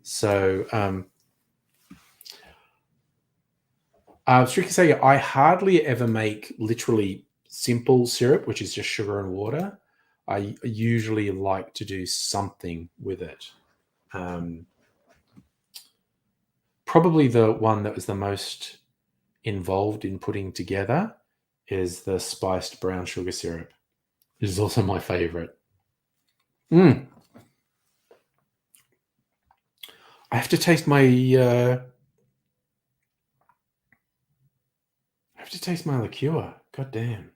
So, Tricky Sarah, I hardly ever make literally simple syrup, which is just sugar and water. I usually like to do something with it. Probably the one that was the most involved in putting together is the spiced brown sugar syrup. It is also my favorite. I have to taste my liqueur. God damn.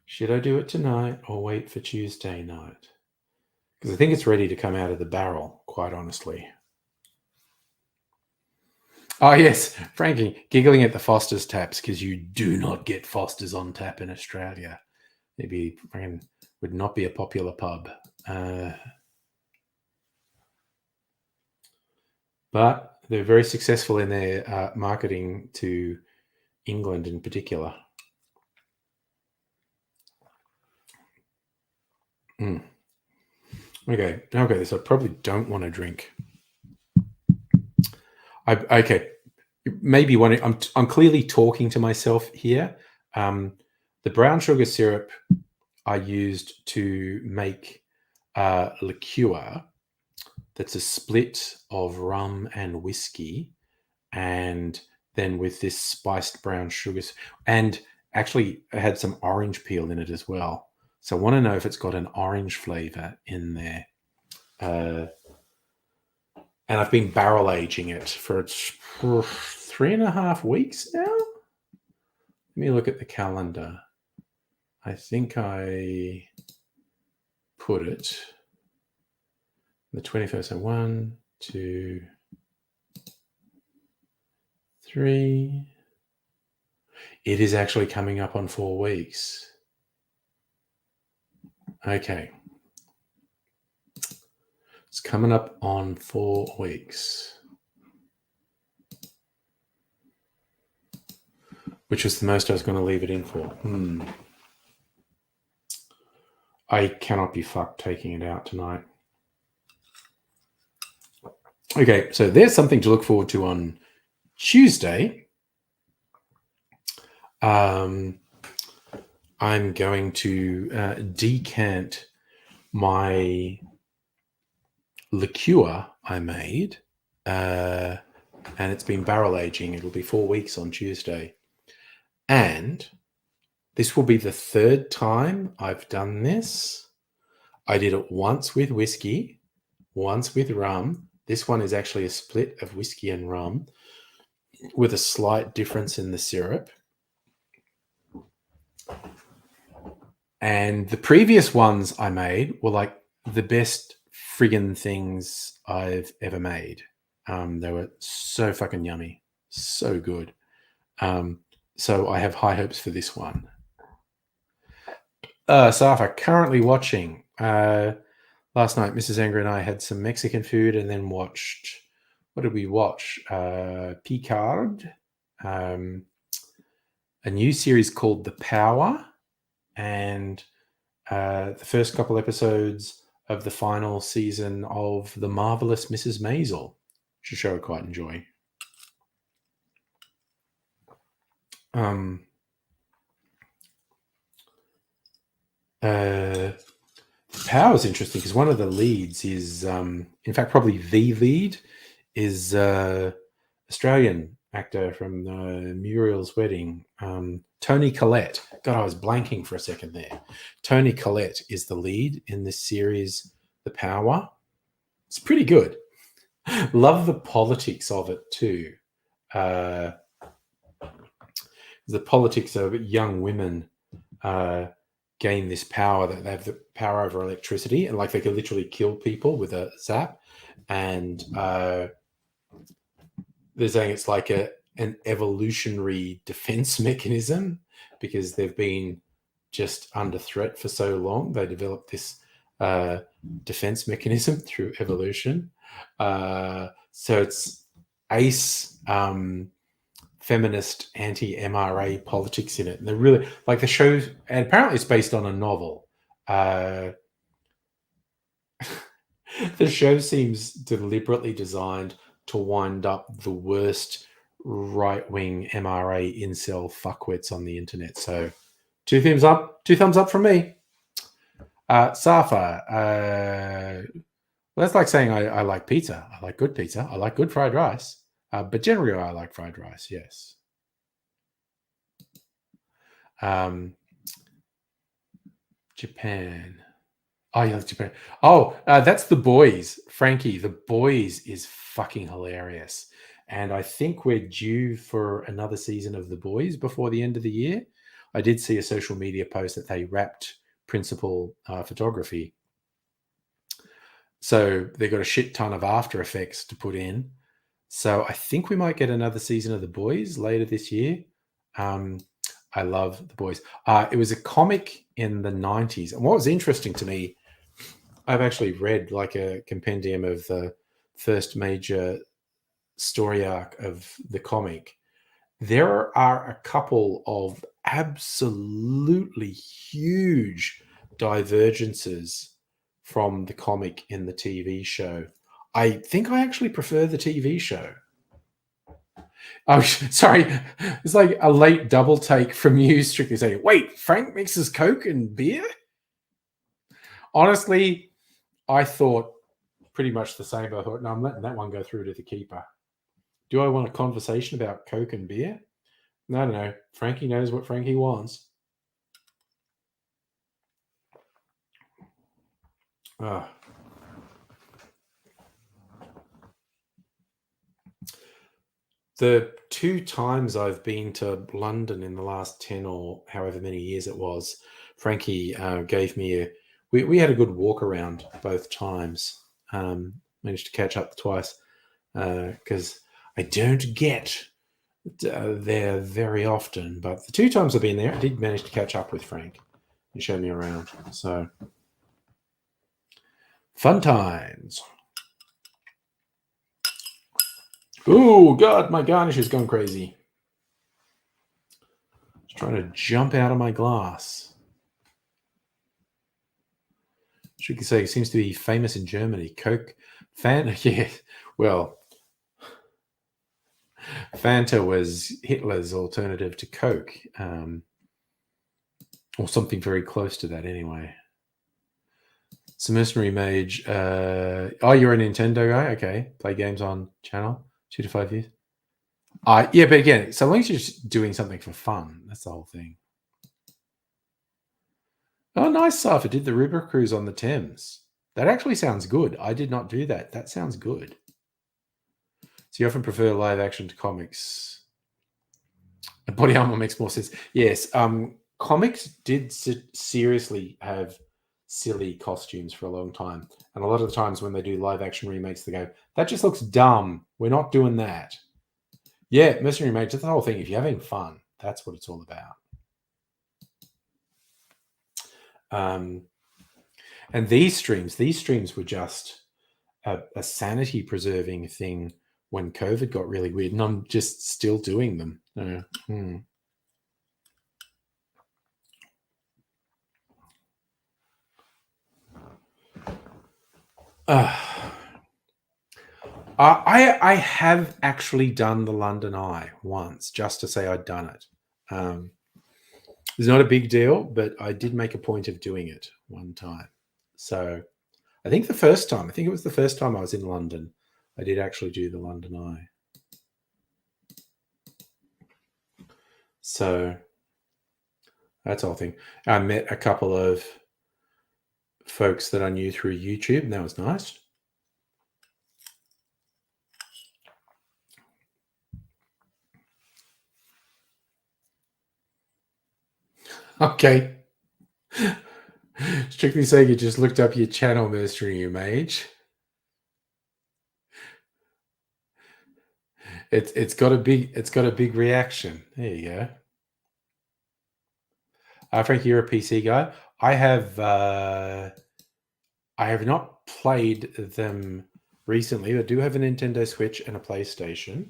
Should I do it tonight or wait for Tuesday night? Because I think it's ready to come out of the barrel, quite honestly. Oh, yes, Frankie, giggling at the Foster's taps because you do not get Foster's on tap in Australia. Maybe would not be a popular pub. But they're very successful in their marketing to England in particular. Okay, so I probably don't want to drink. Maybe I'm clearly talking to myself here. The brown sugar syrup I used to make liqueur that's a split of rum and whiskey, and then with this spiced brown sugars, and actually it had some orange peel in it as well. So I want to know if it's got an orange flavor in there. And I've been barrel aging it for 3.5 weeks now. Let me look at the calendar. I think I put it the 21st. So 1, 2, 3. It is actually coming up on 4 weeks. Okay. It's coming up on 4 weeks. Which was the most I was going to leave it in for. I cannot be fucked taking it out tonight. Okay, so there's something to look forward to on Tuesday. I'm going to decant my liqueur I made, and it's been barrel aging. It'll be 4 weeks on Tuesday. And this will be the third time I've done this. I did it once with whiskey, once with rum. This one is actually a split of whiskey and rum with a slight difference in the syrup. And the previous ones I made were like the best friggin' things I've ever made. They were so fucking yummy. So good. So I have high hopes for this one. Safa, currently watching. Last night, Mrs. Anger and I had some Mexican food and then watched, what did we watch? Picard, a new series called The Power, and the first couple episodes of the final season of The Marvelous Mrs. Maisel, which is a show I quite enjoy. Power is interesting because one of the leads is, in fact, probably the lead is Australian actor from Muriel's Wedding, Tony Collette. God, I was blanking for a second there. Tony Collette is the lead in this series, The Power. It's pretty good. Love the politics of it too. The politics of young women gain this power, that they have the power over electricity, and like they can literally kill people with a zap. And they're saying it's like an evolutionary defense mechanism because they've been just under threat for so long. They developed this defense mechanism through evolution. So it's ace feminist anti-MRA politics in it. And they're really like the show, and apparently it's based on a novel. The show seems deliberately designed to wind up the worst right-wing MRA incel fuckwits on the internet. So two thumbs up from me. Safa, well, that's like saying I like pizza. I like good pizza. I like good fried rice. But generally, I like fried rice, yes. Japan. Oh, yeah, Japan. Oh, that's The Boys. Frankie, The Boys is fucking hilarious. And I think we're due for another season of The Boys before the end of the year. I did see a social media post that they wrapped principal photography. So they got a shit ton of After Effects to put in. So I think we might get another season of The Boys later this year. I love The Boys. It was a comic in the 90s. And what was interesting to me, I've actually read like a compendium of the first major story arc of the comic. There are a couple of absolutely huge divergences from the comic in the TV show. I think I actually prefer the TV show. Oh, sorry. It's like a late double take from you strictly saying, wait, Frank mixes Coke and beer? Honestly, I thought pretty much the same. I thought, no, I'm letting that one go through to the keeper. Do I want a conversation about Coke and beer? No. Frankie knows what Frankie wants. The 2 times I've been to London in the last 10 or however many years it was, Frankie gave me we had a good walk around both times. Managed to catch up twice because I don't get there very often. But the 2 times I've been there, I did manage to catch up with Frank and show me around. So fun times. Oh, God, my garnish is going crazy. It's trying to jump out of my glass. Should say he seems to be famous in Germany. Coke fan, yeah. Well, Fanta was Hitler's alternative to Coke, or something very close to that, anyway. So Mercenary Mage. Oh, you're a Nintendo guy. Okay, play games on channel 2 to 5 years. Yeah, but again, so long as you're just doing something for fun, that's the whole thing. Oh, nice, Saf. I did the river cruise on the Thames. That actually sounds good. I did not do that. That sounds good. So you often prefer live action to comics. Body armor makes more sense. Yes. Comics did seriously have silly costumes for a long time. And a lot of the times when they do live action remakes, they go, that just looks dumb. We're not doing that. Yeah, Mercenary Mage, that's the whole thing. If you're having fun, that's what it's all about. And these streams were just a sanity preserving thing when COVID got really weird, and I'm just still doing them. I have actually done the London Eye once, just to say I'd done it. It's not a big deal, but I did make a point of doing it one time. So I think it was the first time I was in London, I did actually do the London Eye. So that's the whole thing. I met a couple of folks that I knew through YouTube, and that was nice. Okay. Strictly saying you just looked up your channel, Mercenary Mage. It's got a big reaction. There you go. Frankie, you're a PC guy. I have not played them recently. I do have a Nintendo Switch and a PlayStation.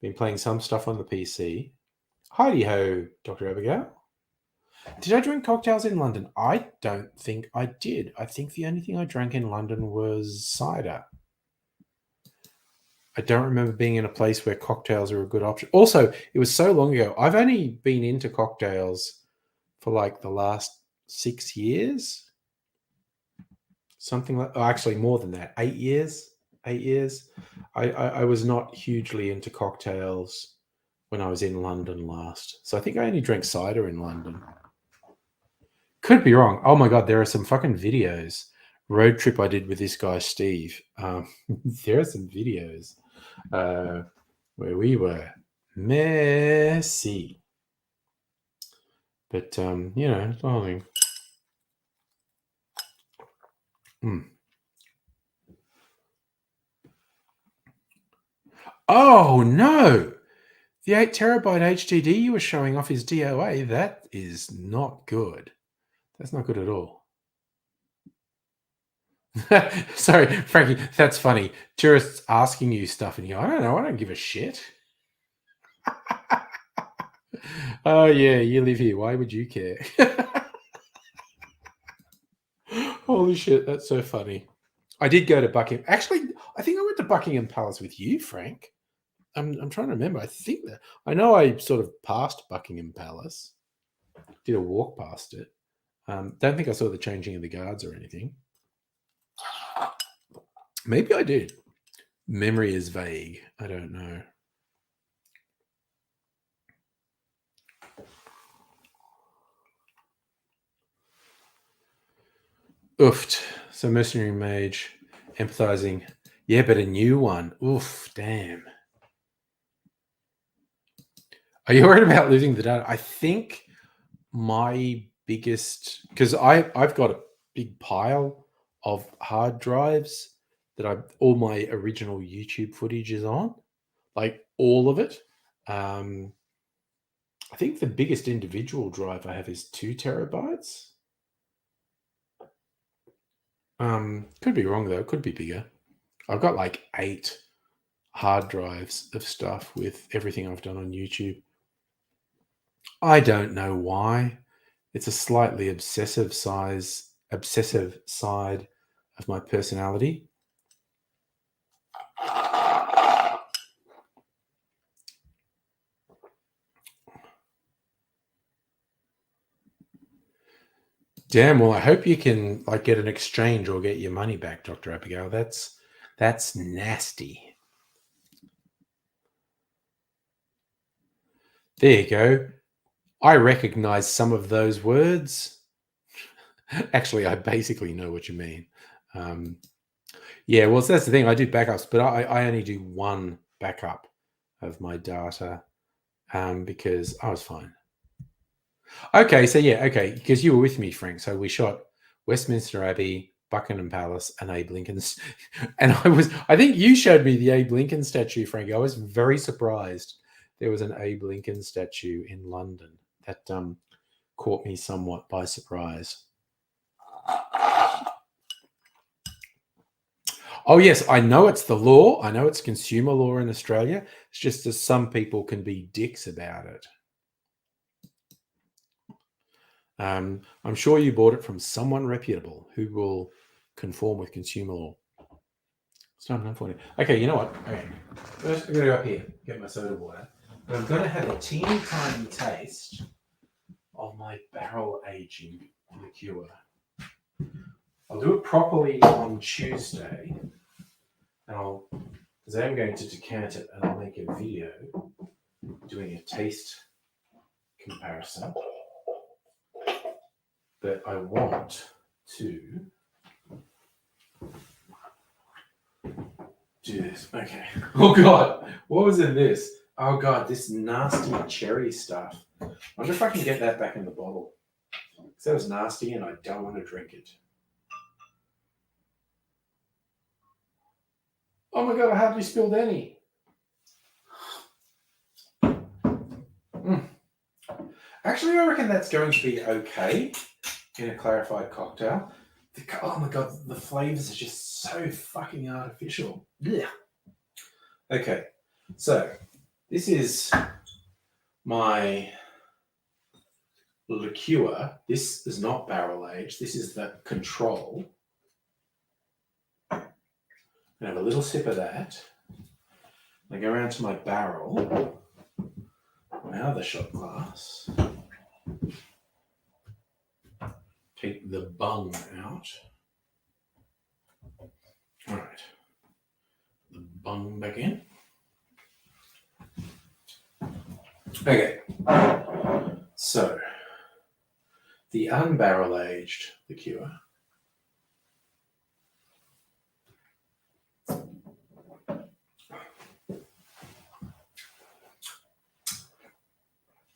Been playing some stuff on the PC. Heidi ho, Dr. Abigail. Did I drink cocktails in London? I don't think I did. I think the only thing I drank in London was cider. I don't remember being in a place where cocktails are a good option. Also, it was so long ago. I've only been into cocktails for like the last 6 years. Something like, actually more than that, 8 years. 8 years. I was not hugely into cocktails when I was in London last. So I think I only drank cider in London. Could be wrong. Oh my God, there are some fucking videos. Road trip I did with this guy, Steve. There are some videos where we were messy. But, darling. Oh, no. The 8 terabyte HDD you were showing off is DOA. That is not good. That's not good at all. Sorry, Frankie, that's funny. Tourists asking you stuff and you go, I don't know, I don't give a shit. Oh, yeah, you live here. Why would you care? Holy shit, that's so funny. I did go to Buckingham. Actually, I think I went to Buckingham Palace with you, Frank. I'm trying to remember. I know I sort of passed Buckingham Palace. Did a walk past it. Don't think I saw the changing of the guards or anything. Maybe I did. Memory is vague. I don't know. Oofed. So Mercenary Mage, empathizing. Yeah, but a new one. Oof, damn. Are you worried about losing the data? I think my biggest, because I've got a big pile of hard drives that all my original YouTube footage is on, like all of it. I think the biggest individual drive I have is 2 terabytes. Could be wrong though. It could be bigger. I've got like 8 hard drives of stuff with everything I've done on YouTube. I don't know why. It's a slightly obsessive side of my personality. Damn, well, I hope you can like get an exchange or get your money back, Dr. Abigail. That's nasty. There you go. I recognize some of those words. Actually, I basically know what you mean. Yeah, well, so that's the thing. I do backups, but I only do one backup of my data because I was fine. Okay, so yeah, okay, because you were with me, Frank. So we shot Westminster Abbey, Buckingham Palace, and Abe Lincoln's. And I think you showed me the Abe Lincoln statue, Frank. I was very surprised there was an Abe Lincoln statue in London. That caught me somewhat by surprise. Oh, yes, I know it's the law. I know it's consumer law in Australia. It's just that some people can be dicks about it. I'm sure you bought it from someone reputable who will conform with consumer law. It's not enough for you. Okay, you know what? Okay, first I'm going to go up here, get my soda water. But I'm going to have a teeny tiny taste of my barrel aging liqueur. I'll do it properly on Tuesday, and because I'm going to decant it, and I'll make a video doing a taste comparison. But I want to do this. Okay. Oh God, what was in this? Oh God, this nasty cherry stuff. I wonder if I can get that back in the bottle. Because that was nasty and I don't want to drink it. Oh my God, I hardly spilled any. Actually, I reckon that's going to be okay in a clarified cocktail. Oh my God, the flavors are just so fucking artificial. Yeah. Okay, so this is my liqueur. This is not barrel aged. This is the control. I'm gonna have a little sip of that. I go around to my barrel, my other shot glass. Take the bung out. All right, the bung back in. Okay, so the unbarrel aged liqueur.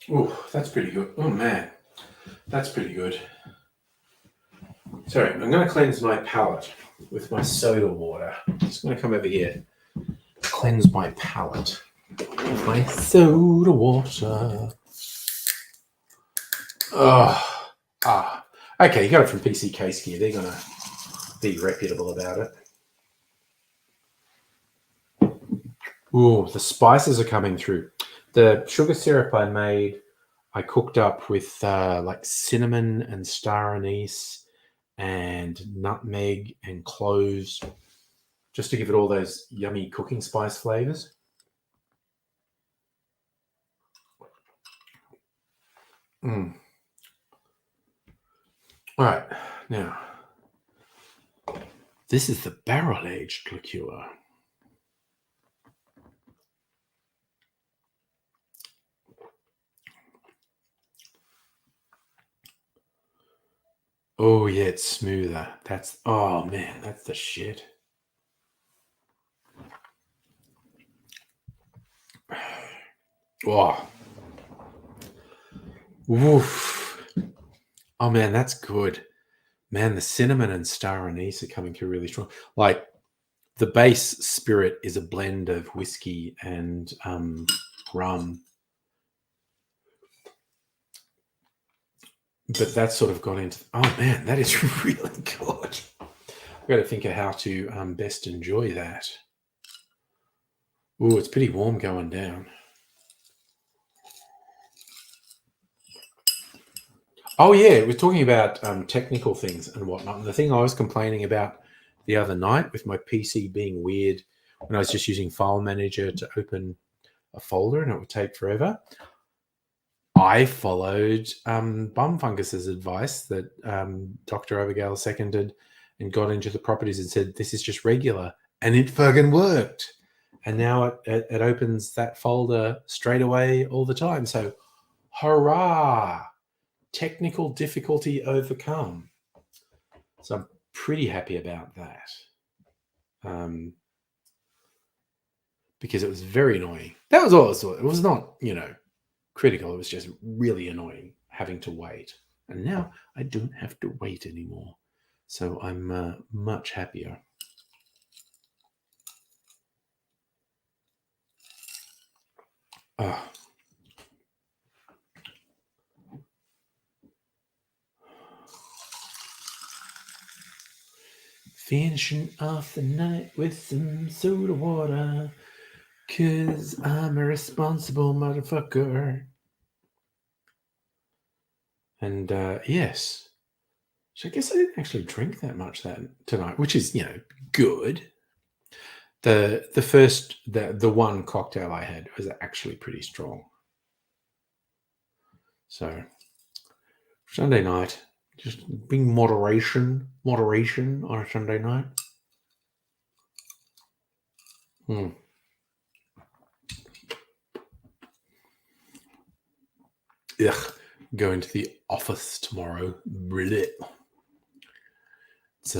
Oh, that's pretty good. Oh man, that's pretty good. Sorry, I'm going to cleanse my palate with my soda water. I'm just going to come over here, cleanse my palate with my soda water. Okay, you got it from PC Case Gear. They're going to be reputable about it. Ooh, the spices are coming through. The sugar syrup I cooked up with like cinnamon and star anise and nutmeg and cloves, just to give it all those yummy cooking spice flavors. All right, now this is the barrel-aged liqueur. Oh yeah, it's smoother. Oh man, that's the shit. Oh. Woof. Oh man, that's good. Man, the cinnamon and star anise are coming through really strong. Like the base spirit is a blend of whiskey and rum. But that's sort of gone into, oh man, that is really good. I've got to think of how to best enjoy that. Ooh, it's pretty warm going down. Oh yeah, we're talking about technical things and whatnot. And the thing I was complaining about the other night with my PC being weird when I was just using File Manager to open a folder and it would take forever. I followed Bum Fungus's advice that Dr. Abigail seconded and got into the properties and said, this is just regular. And it fucking worked. And now it opens that folder straight away all the time. So, hurrah! Technical difficulty overcome. So I'm pretty happy about that. Because it was very annoying. That was all I thought. It was not, critical. It was just really annoying having to wait. And now I don't have to wait anymore. So I'm much happier. Oh. Finishing off the night with some soda water, 'cause I'm a responsible motherfucker. And yes. So I guess I didn't actually drink that much tonight, which is, good. The one cocktail I had was actually pretty strong. So Sunday night, just being moderation on a Sunday night. Ugh, going to the office tomorrow. Blech. It's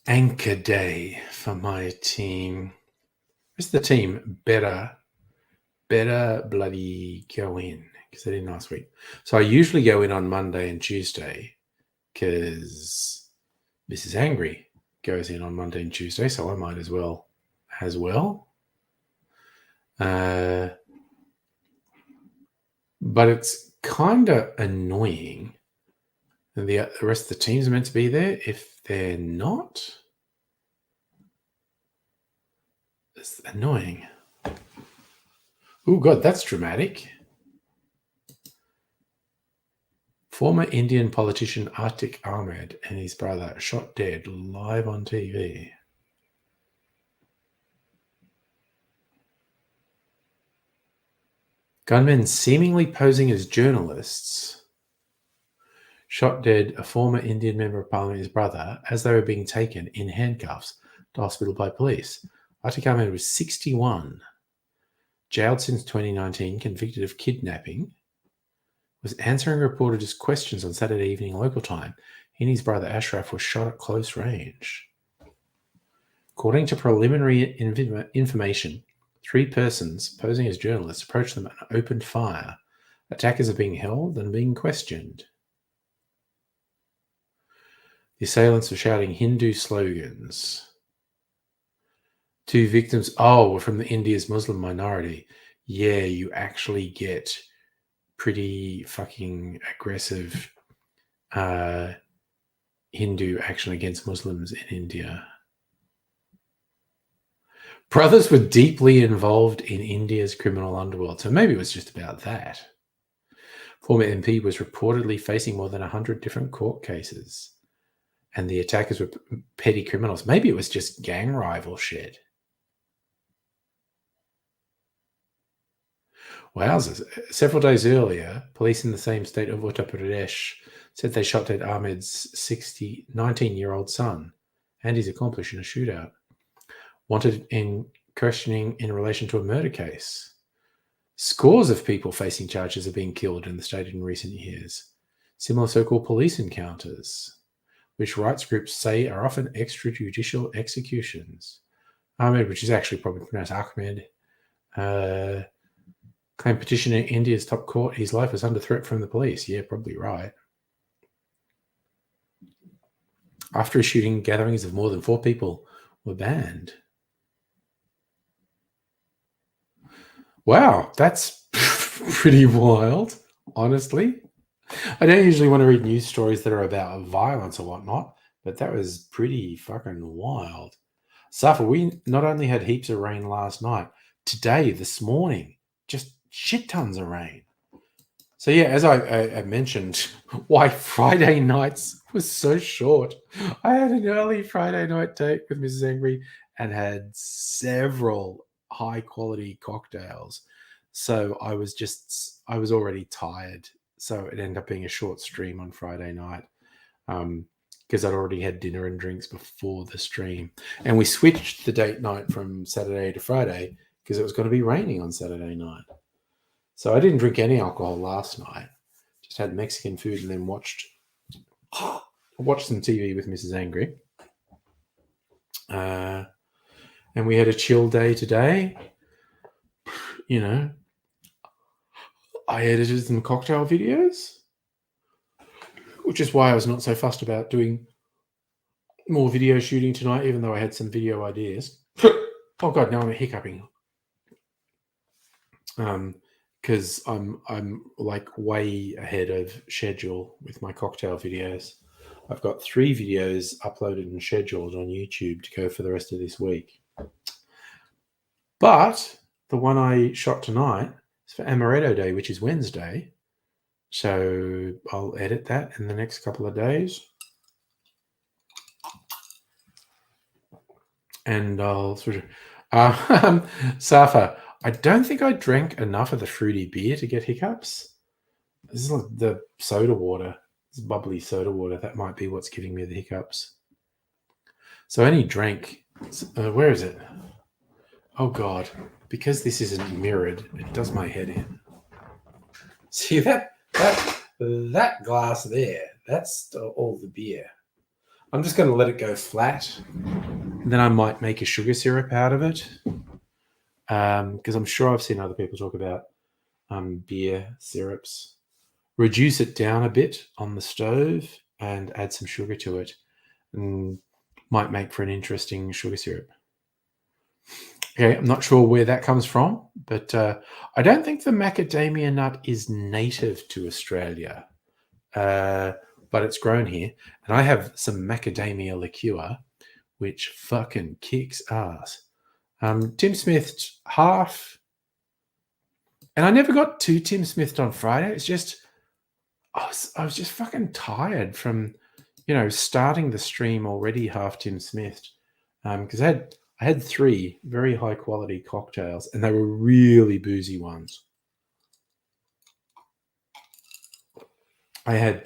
anchor day for my team. Where's the team? Better bloody go in, because they did last week. So I usually go in on Monday and Tuesday because Mrs. Angry goes in on Monday and Tuesday, so I might as well. But it's kind of annoying. And the rest of the teams are meant to be there. If they're not, it's annoying. Oh, God, that's dramatic. Former Indian politician Atik Ahmed and his brother shot dead live on TV. Gunmen seemingly posing as journalists shot dead a former Indian member of parliament and his brother as they were being taken in handcuffs to hospital by police. Atik Ahmed was 61, jailed since 2019, convicted of kidnapping, was answering reporters' questions on Saturday evening local time. He and his brother Ashraf were shot at close range. According to preliminary information, 3 persons posing as journalists approached them and opened fire. Attackers are being held and being questioned. The assailants were shouting Hindu slogans. 2 victims, were from India's Muslim minority. Yeah, you actually get pretty fucking aggressive Hindu action against Muslims in India. Brothers were deeply involved in India's criminal underworld, so maybe it was just about that. Former MP was reportedly facing more than 100 different court cases, and the attackers were petty criminals. Maybe it was just gang rival shit. Wowzers. Several days earlier, police in the same state of Uttar Pradesh said they shot dead Ahmed's 19-year-old son and his accomplice in a shootout, wanted in questioning in relation to a murder case. Scores of people facing charges are being killed in the state in recent years. Similar so-called police encounters, which rights groups say are often extrajudicial executions. Ahmed, which is actually probably pronounced Ahmed, claimed petitioner in India's top court his life was under threat from the police. Yeah, probably right. After a shooting, gatherings of more than 4 people were banned. Wow, that's pretty wild, honestly. I don't usually want to read news stories that are about violence or whatnot, but that was pretty fucking wild. Safa, we not only had heaps of rain last night, today, this morning, just shit tons of rain. So yeah, as I mentioned, why Friday nights was so short. I had an early Friday night date with Mrs. Angry and had several high quality cocktails. So I was already tired. So it ended up being a short stream on Friday night. Because I'd already had dinner and drinks before the stream. And we switched the date night from Saturday to Friday because it was going to be raining on Saturday night. So I didn't drink any alcohol last night. Just had Mexican food and then watched some TV with Mrs. Angry. And we had a chill day today. You know, I edited some cocktail videos, which is why I was not so fussed about doing more video shooting tonight, even though I had some video ideas. Oh God, now I'm hiccuping. Because I'm like way ahead of schedule with my cocktail videos. I've got 3 videos uploaded and scheduled on YouTube to go for the rest of this week. But the one I shot tonight is for Amaretto Day, which is Wednesday. So I'll edit that in the next couple of days. And I'll sort of... Safa, I don't think I drank enough of the fruity beer to get hiccups. This is like the soda water. This bubbly soda water. That might be what's giving me the hiccups. So I only drank... where is it? Oh, God. Because this isn't mirrored, it does my head in. See that glass there? That's all the beer. I'm just going to let it go flat. Then I might make a sugar syrup out of it. Because I'm sure I've seen other people talk about beer syrups. Reduce it down a bit on the stove and add some sugar to it. And might make for an interesting sugar syrup. Okay, I'm not sure where that comes from, but I don't think the macadamia nut is native to Australia, but it's grown here. And I have some macadamia liqueur, which fucking kicks ass. Tim Smith's half, and I never got too Tim Smithed on Friday. It's just I was just fucking tired from, starting the stream already half Tim Smithed, because I had 3 very high quality cocktails, and they were really boozy ones. I had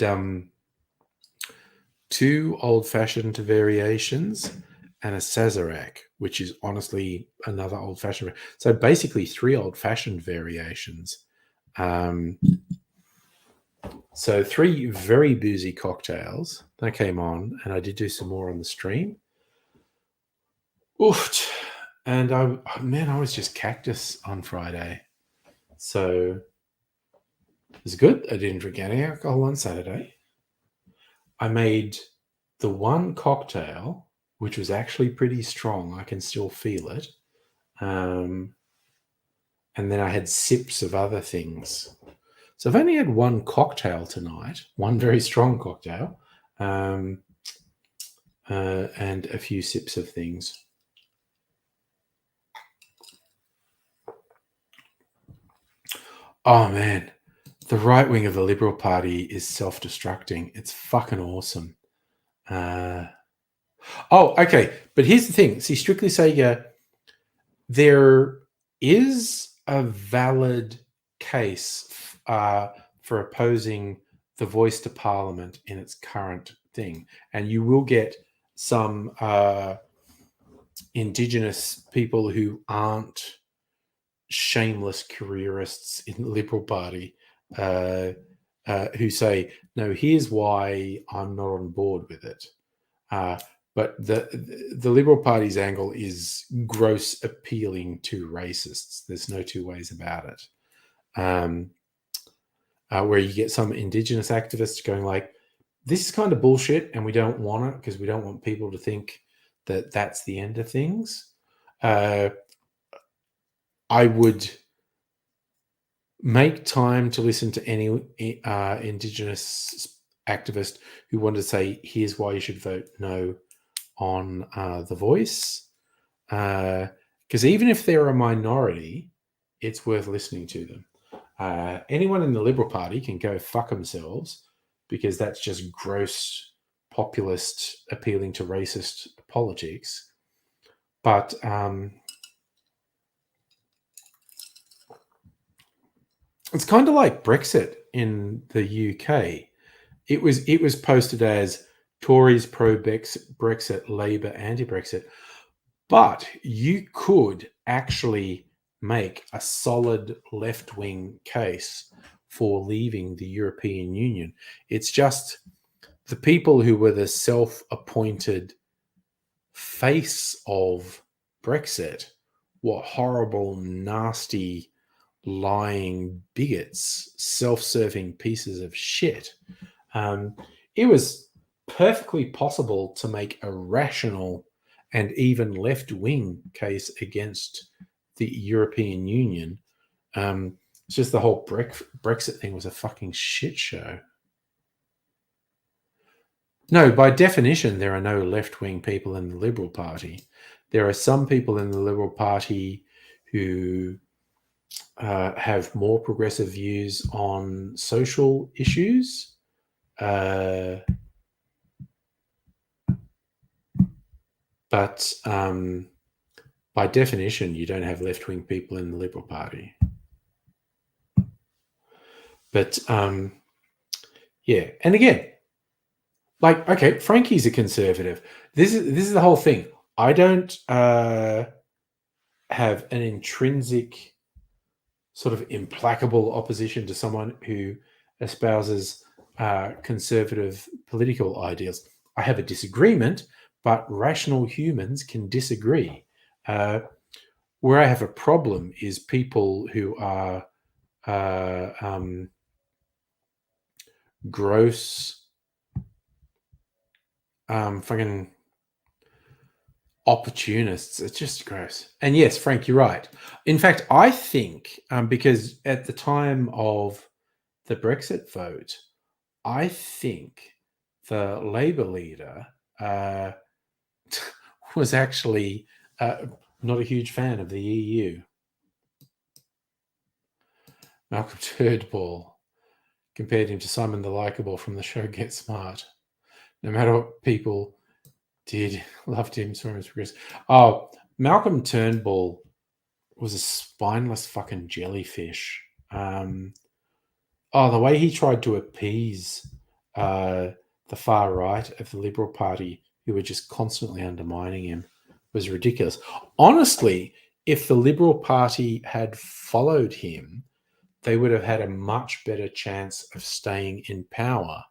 2 old-fashioned variations and a Sazerac, which is honestly another old-fashioned. So basically 3 old-fashioned variations. So 3 very boozy cocktails that came on, and I did do some more on the stream. Oof. And I was just cactus on Friday. So it was good. I didn't drink any alcohol on Saturday. I made the one cocktail, which was actually pretty strong. I can still feel it. And then I had sips of other things. So I've only had one cocktail tonight, one very strong cocktail, and a few sips of things. Oh, man. The right wing of the Liberal Party is self-destructing. It's fucking awesome. Okay. But here's the thing. See, Strictly Sega, there is a valid case for opposing the voice to Parliament in its current thing. And you will get some Indigenous people who aren't shameless careerists in the Liberal Party who say, no, here's why I'm not on board with it. But the Liberal Party's angle is gross appealing to racists. There's no 2 ways about it. Where you get some Indigenous activists going like, this is kind of bullshit and we don't want it because we don't want people to think that that's the end of things. I would make time to listen to any Indigenous activist who wanted to say, here's why you should vote no on The Voice.
Because even if they're a minority, it's worth listening to them. Anyone in the Liberal Party can go fuck themselves because that's just gross populist appealing to racist politics. But it's kind of like Brexit in the UK. It was posted as Tories pro Brexit, Labour anti Brexit, but you could actually make a solid left wing case for leaving the European Union. It's just the people who were the self appointed face of Brexit were horrible, nasty, lying bigots, self serving pieces of shit. It was perfectly possible to make a rational and even left wing case against the European Union. It's just the whole Brexit thing was a fucking shit show. No, by definition, there are no left wing people in the Liberal Party. There are some people in the Liberal Party who have more progressive views on social issues. But by definition, you don't have left wing people in the Liberal Party. But yeah, and again, like, okay, Frankie's a conservative. This is the whole thing. I don't have an intrinsic sort of implacable opposition to someone who espouses conservative political ideals. I have a disagreement, but rational humans can disagree. Where I have a problem is people who are gross, fucking opportunists. It's just gross. And yes, Frank, you're right. In fact, I think because at the time of the Brexit vote, I think the Labour leader was actually not a huge fan of the EU. Malcolm Turnbull compared him to Simon the Likeable from the show Get Smart. No matter what people did, loved him, saw him as progress. Oh, Malcolm Turnbull was a spineless fucking jellyfish. The way he tried to appease the far right of the Liberal Party, who were just constantly undermining him, was ridiculous. Honestly, if the Liberal Party had followed him, they would have had a much better chance of staying in power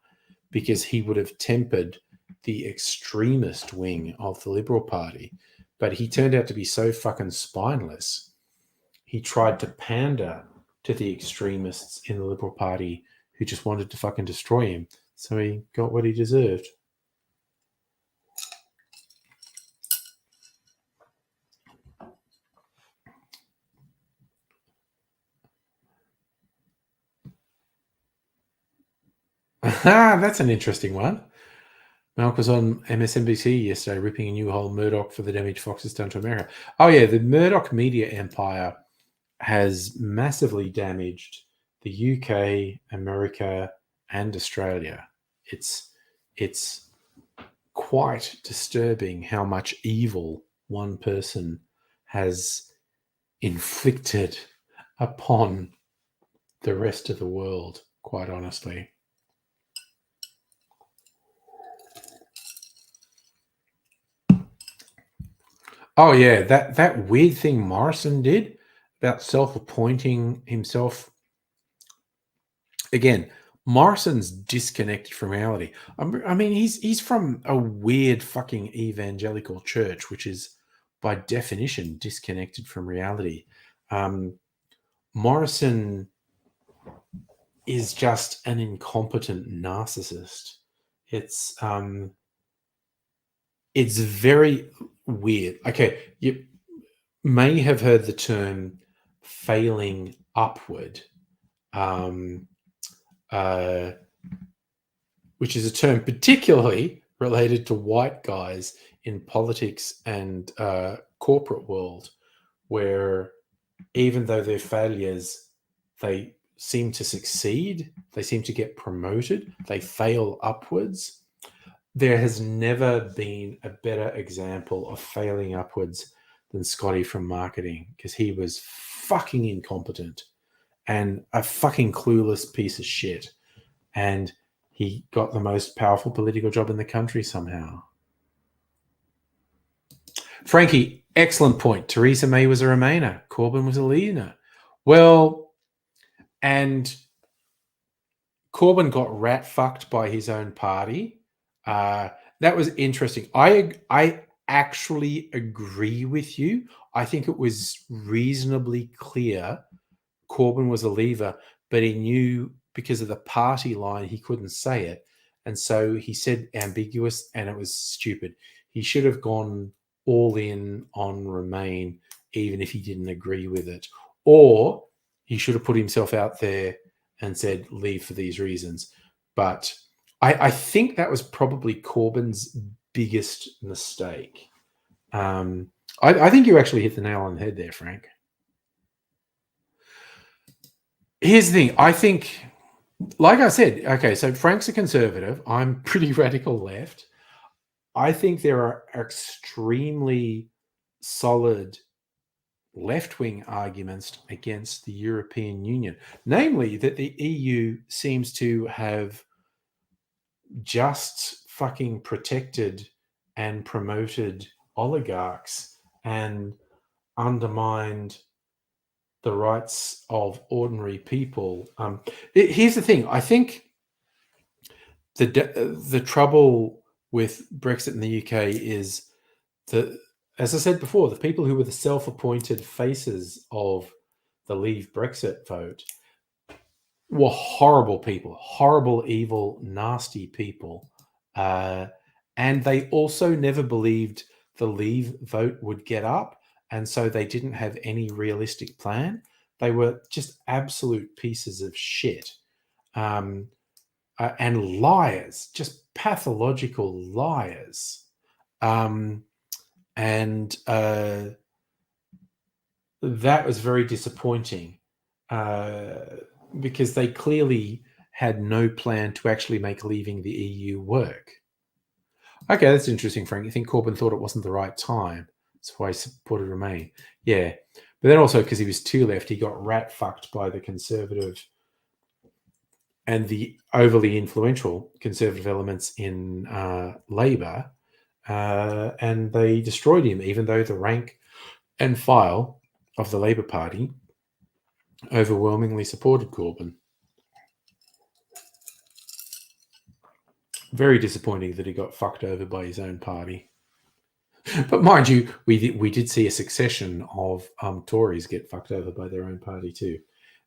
because he would have tempered the extremist wing of the Liberal Party. But he turned out to be so fucking spineless. He tried to pander to the extremists in the Liberal Party who just wanted to fucking destroy him. So he got what he deserved. That's an interesting one. Malk was on MSNBC yesterday ripping a new hole Murdoch for the damage Fox has done to America. Oh, yeah, the Murdoch media empire has massively damaged the UK, America, and Australia. It's quite disturbing how much evil one person has inflicted upon the rest of the world, quite honestly. Oh yeah, that weird thing Morrison did about self-appointing himself. Again, Morrison's disconnected from reality. I mean, he's from a weird fucking evangelical church, which is by definition disconnected from reality. Morrison is just an incompetent narcissist. It's very weird. Okay, you may have heard the term failing upward, which is a term particularly related to white guys in politics and corporate world, where even though they're failures, they seem to succeed. They seem to get promoted. They fail upwards. There has never been a better example of failing upwards than Scotty from marketing, because he was fucking incompetent and a fucking clueless piece of shit. And he got the most powerful political job in the country somehow. Frankie, excellent point. Theresa May was a Remainer. Corbyn was a leader. Well, and Corbyn got rat fucked by his own party. That was interesting. I actually agree with you. I think it was reasonably clear Corbyn was a leaver, but he knew because of the party line he couldn't say it. And so he said ambiguous, and it was stupid. He should have gone all in on Remain, even if he didn't agree with it. Or he should have put himself out there and said, leave for these reasons. But I think that was probably Corbyn's biggest mistake. I think you actually hit the nail on the head there, Frank. Here's the thing. I think, like I said, okay, so Frank's a conservative. I'm pretty radical left. I think there are extremely solid left-wing arguments against the European Union, namely that the EU seems to have just fucking protected and promoted oligarchs and undermined the rights of ordinary people. Here's the thing. I think the trouble with Brexit in the UK is that, as I said before, the people who were the self-appointed faces of the Leave Brexit vote were horrible people, horrible, evil, nasty people. And they also never believed the Leave vote would get up. And so they didn't have any realistic plan. They were just absolute pieces of shit. And liars, just pathological liars. And that was very disappointing because they clearly had no plan to actually make leaving the EU work. Okay, that's interesting, Frank. You think Corbyn thought it wasn't the right time? That's why he supported Remain. Yeah. But then also because he was too left, he got rat fucked by the Conservative and the overly influential Conservative elements in Labour. And they destroyed him, even though the rank and file of the Labour Party overwhelmingly supported Corbyn. Very disappointing that he got fucked over by his own party. But mind you, we did see a succession of Tories get fucked over by their own party too.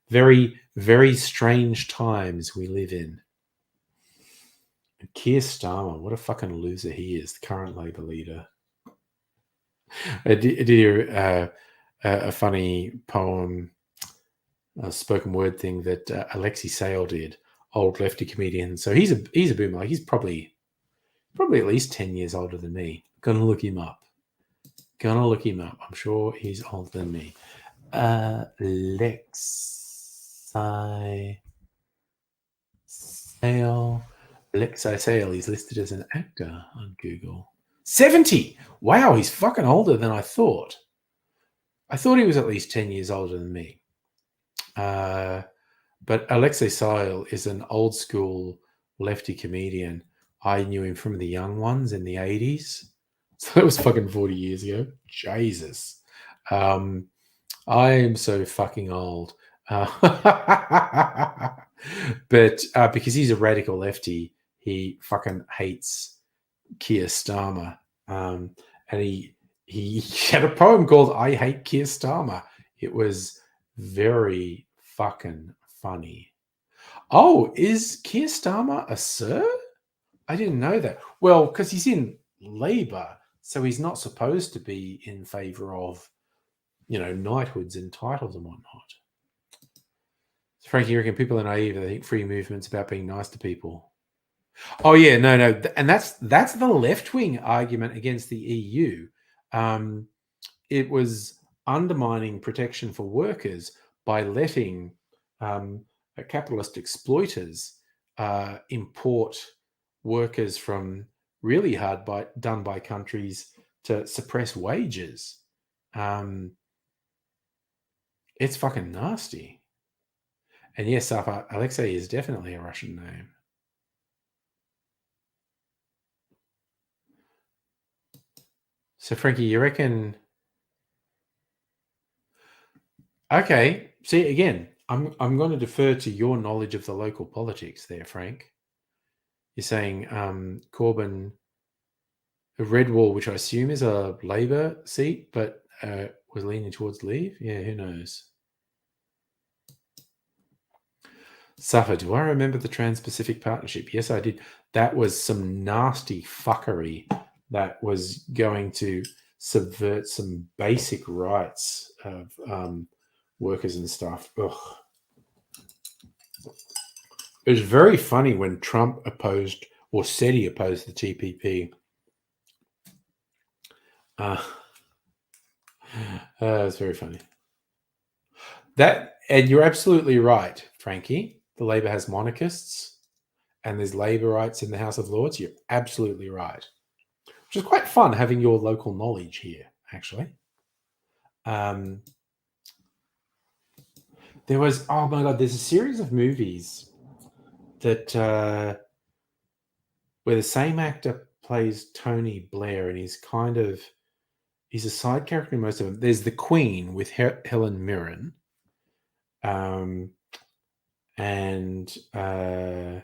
Very, very strange times we live in. And Keir Starmer, what a fucking loser he is, the current Labour leader. I did hear a funny poem, a spoken word thing that Alexi Sale did, old lefty comedian. So he's a boomer. Like he's probably at least 10 years older than me. Gonna look him up. I'm sure he's older than me. Alexi Sale. Alexi Sale. He's listed as an actor on Google. 70. Wow, he's fucking older than I thought. I thought he was at least 10 years older than me. But Alexei Sale is an old school lefty comedian. I knew him from the Young Ones in the 80s. So that was fucking 40 years ago. Jesus. I am so fucking old. But because he's a radical lefty, he fucking hates Keir Starmer. And he had a poem called I Hate Keir Starmer. It was very fucking funny. Oh, is Keir Starmer a sir? I didn't know that. Well, because he's in Labour, so he's not supposed to be in favour of, knighthoods and titles and whatnot. Frankie, you reckon people are naive? They think free movement's about being nice to people. Oh yeah, no, and that's the left wing argument against the EU. It was undermining protection for workers by letting capitalist exploiters import workers from really done by countries to suppress wages. It's fucking nasty. And yes, Alexei is definitely a Russian name. So Frankie, you reckon? Okay. See, again, I'm going to defer to your knowledge of the local politics there, Frank. You're saying Corbyn, a red wall, which I assume is a Labor seat, but was leaning towards Leave. Yeah, who knows? Safa, do I remember the Trans-Pacific Partnership? Yes, I did. That was some nasty fuckery that was going to subvert some basic rights of workers and stuff. Ugh. It was very funny when Trump opposed or said he opposed the TPP. It's very funny. And you're absolutely right, Frankie. The Labor has monarchists and there's Labor rights in the House of Lords. You're absolutely right. Which is quite fun having your local knowledge here, actually. There was, oh my God, there's a series of movies that where the same actor plays Tony Blair, and he's a side character in most of them. There's The Queen with Helen Mirren, and The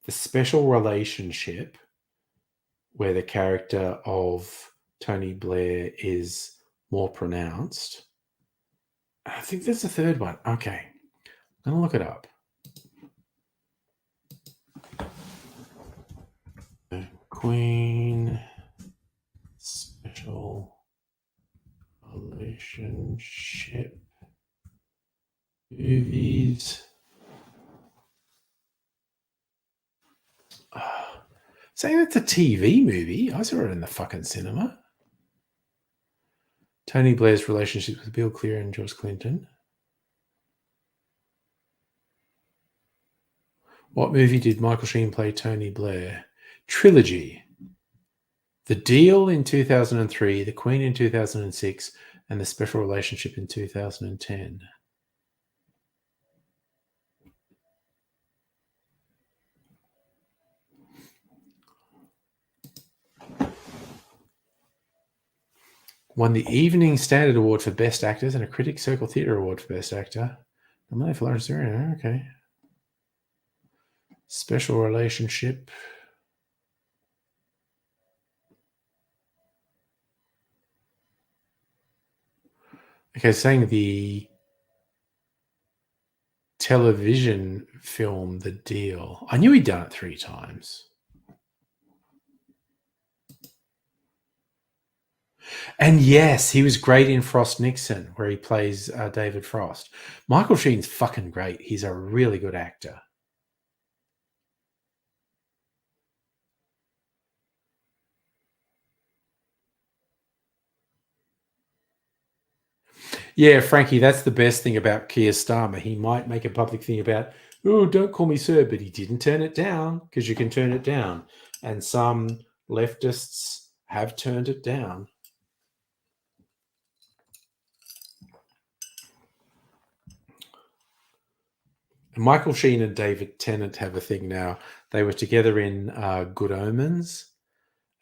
Special Relationship, where the character of Tony Blair is more pronounced. I think there's a third one. Okay. I'm going to look it up. The Queen Special Relationship movies. Saying it's a TV movie. I saw it in the fucking cinema. Tony Blair's relationship with Bill Clinton and George Clinton. What movie did Michael Sheen play Tony Blair? Trilogy. The Deal in 2003, The Queen in 2006, and The Special Relationship in 2010. Won the Evening Standard Award for Best Actors and a Critics Circle Theatre Award for Best Actor. Nominated for Lawrence Arena. Okay. Special Relationship. Okay, saying the television film The Deal. I knew he'd done it 3 times. And yes, he was great in Frost Nixon, where he plays David Frost. Michael Sheen's fucking great. He's a really good actor. Yeah, Frankie, that's the best thing about Keir Starmer. He might make a public thing about, oh, don't call me sir, but he didn't turn it down, because you can turn it down. And some leftists have turned it down. Michael Sheen and David Tennant have a thing now. They were together in Good Omens,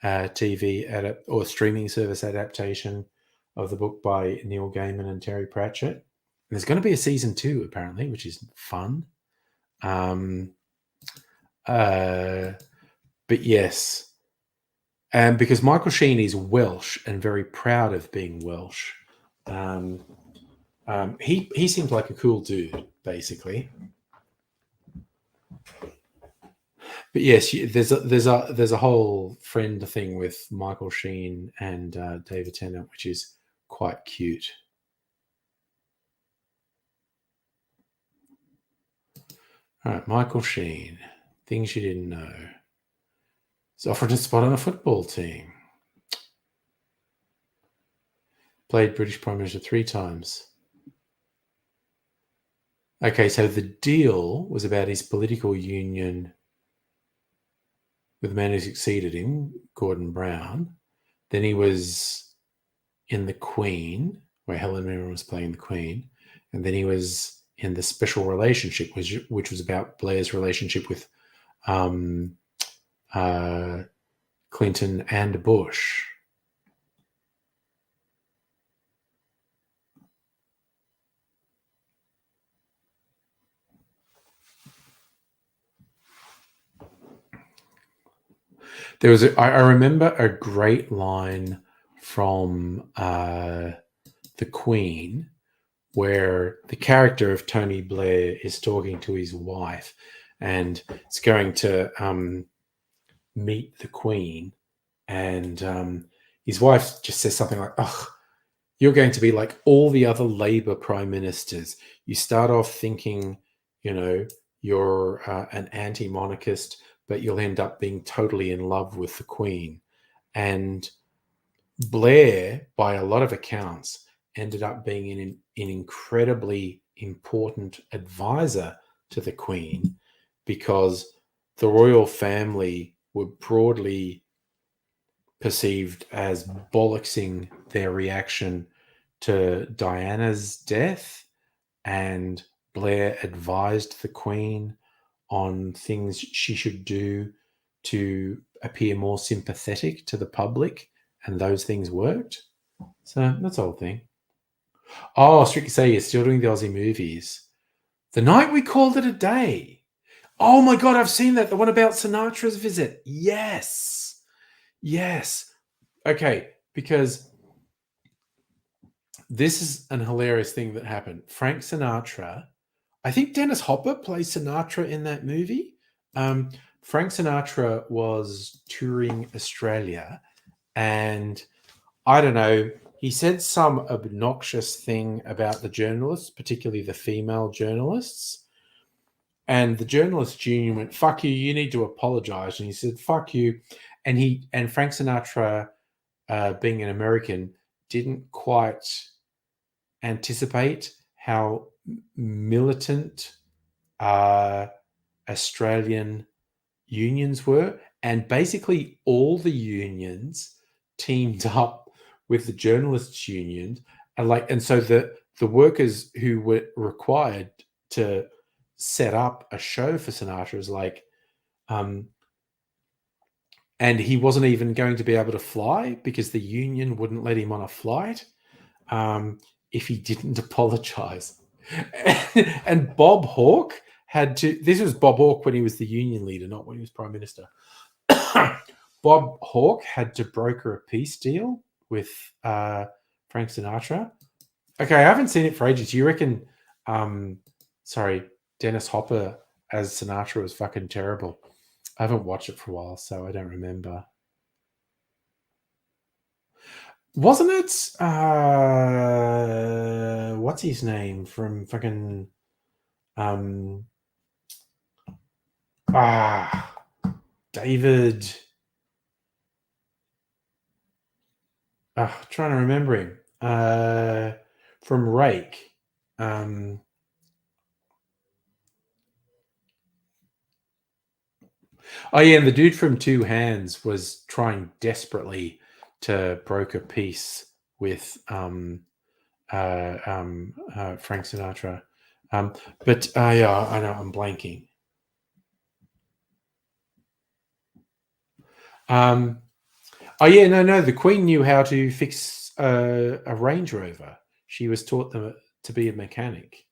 TV or streaming service adaptation of the book by Neil Gaiman and Terry Pratchett. And there's going to be a season 2 apparently, which is fun. But yes, and because Michael Sheen is Welsh and very proud of being Welsh, he seems like a cool dude, basically. But yes, there's a whole friend thing with Michael Sheen and David Tennant, which is quite cute. All right, Michael Sheen, things you didn't know. Was offered a spot on a football team. Played British Prime Minister 3 times. Okay, so the deal was about his political union with the man who succeeded him, Gordon Brown. Then he was in The Queen, where Helen Mirren was playing the Queen. And then he was in The Special Relationship, which was about Blair's relationship with Clinton and Bush. There was, I remember a great line from The Queen, where the character of Tony Blair is talking to his wife, and it's going to meet the Queen, and his wife just says something like, "Oh, you're going to be like all the other Labour prime ministers. You start off thinking, you're an anti-monarchist, but you'll end up being totally in love with the Queen." And Blair, by a lot of accounts, ended up being an incredibly important advisor to the Queen, because the royal family were broadly perceived as bollocksing their reaction to Diana's death, and Blair advised the Queen on things she should do to appear more sympathetic to the public, and those things worked. So that's the whole thing. Oh, Strictly Say, you're still doing the Aussie movies. The Night We Called It a Day. Oh my God, I've seen that. The one about Sinatra's visit. Yes. Okay, because this is an hilarious thing that happened. Frank Sinatra, I think Dennis Hopper plays Sinatra in that movie. Frank Sinatra was touring Australia, and I don't know, he said some obnoxious thing about the journalists, particularly the female journalists. And the journalists union went, "Fuck you, you need to apologize." And he said, "Fuck you." And Frank Sinatra, being an American, didn't quite anticipate how militant Australian unions were. And basically all the unions teamed up with the journalists union, and so the workers who were required to set up a show for Sinatra is like, and he wasn't even going to be able to fly because the union wouldn't let him on a flight if he didn't apologize. And Bob Hawke had to, this was Bob Hawke when he was the union leader, not when he was prime minister. Bob Hawke had to broker a peace deal with Frank Sinatra. Okay, I haven't seen it for ages. Do you reckon, Dennis Hopper as Sinatra was fucking terrible? I haven't watched it for a while, so I don't remember. Wasn't it, what's his name from fucking, David, trying to remember him, from Rake. Oh yeah, and the dude from Two Hands was trying desperately to broker peace with Frank Sinatra. But yeah, I know, I'm blanking. Oh yeah, no, the Queen knew how to fix a Range Rover. She was taught to be a mechanic.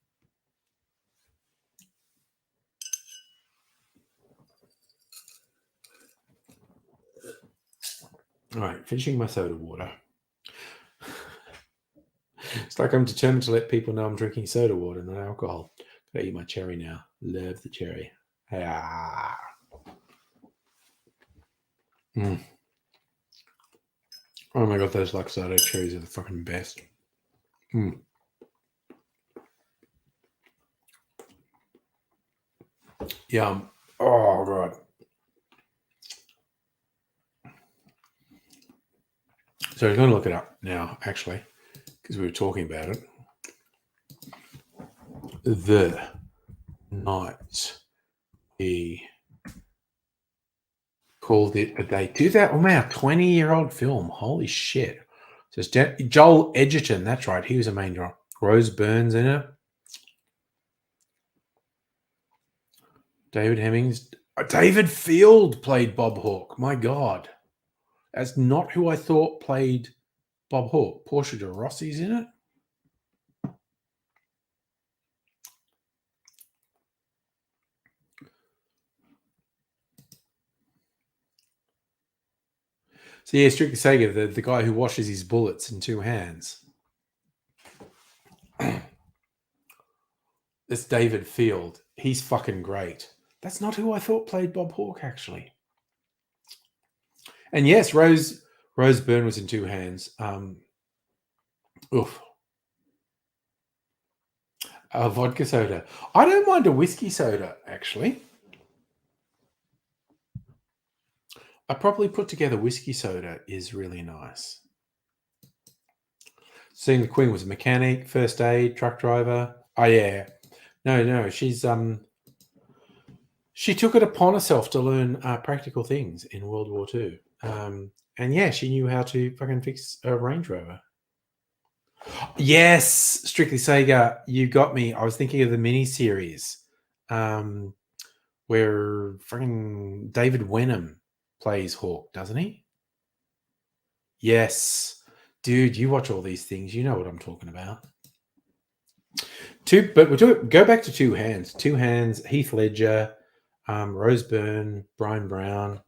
All right, finishing my soda water. It's like I'm determined to let people know I'm drinking soda water, not alcohol. Gotta eat my cherry now. Love the cherry. Ah. Mm. Oh my God, those Luxardo cherries are the fucking best. Mm. Yum. Oh, God. So we're going to look it up now, actually, because we were talking about it. The Night he called it a day. Do that. Oh, man, 20-year-old film. Holy shit. So it's Joel Edgerton. That's right. He was a main draw. Rose Byrne's in it. David Hemmings. David Field played Bob Hawke. My God. That's not who I thought played Bob Hawke. Portia de Rossi's in it. So yeah, Strictly Sega, the guy who washes his bullets in two hands. It's David Field. He's fucking great. That's not who I thought played Bob Hawke, actually. And yes, Rose Byrne was in two hands. Oof. A vodka soda. I don't mind a whiskey soda, actually. A properly put together whiskey soda is really nice. Seeing the Queen was a mechanic, first aid, truck driver. Oh yeah. No, she's she took it upon herself to learn practical things in World War II. And yeah, she knew how to fucking fix a Range Rover. Yes, Strictly Sega, you got me. I was thinking of the miniseries where fucking David Wenham plays Hawk, doesn't he? Yes. Dude, you watch all these things. You know what I'm talking about. But we're talking, go back to Two Hands. Two Hands, Heath Ledger, Rose Byrne, Brian Brown.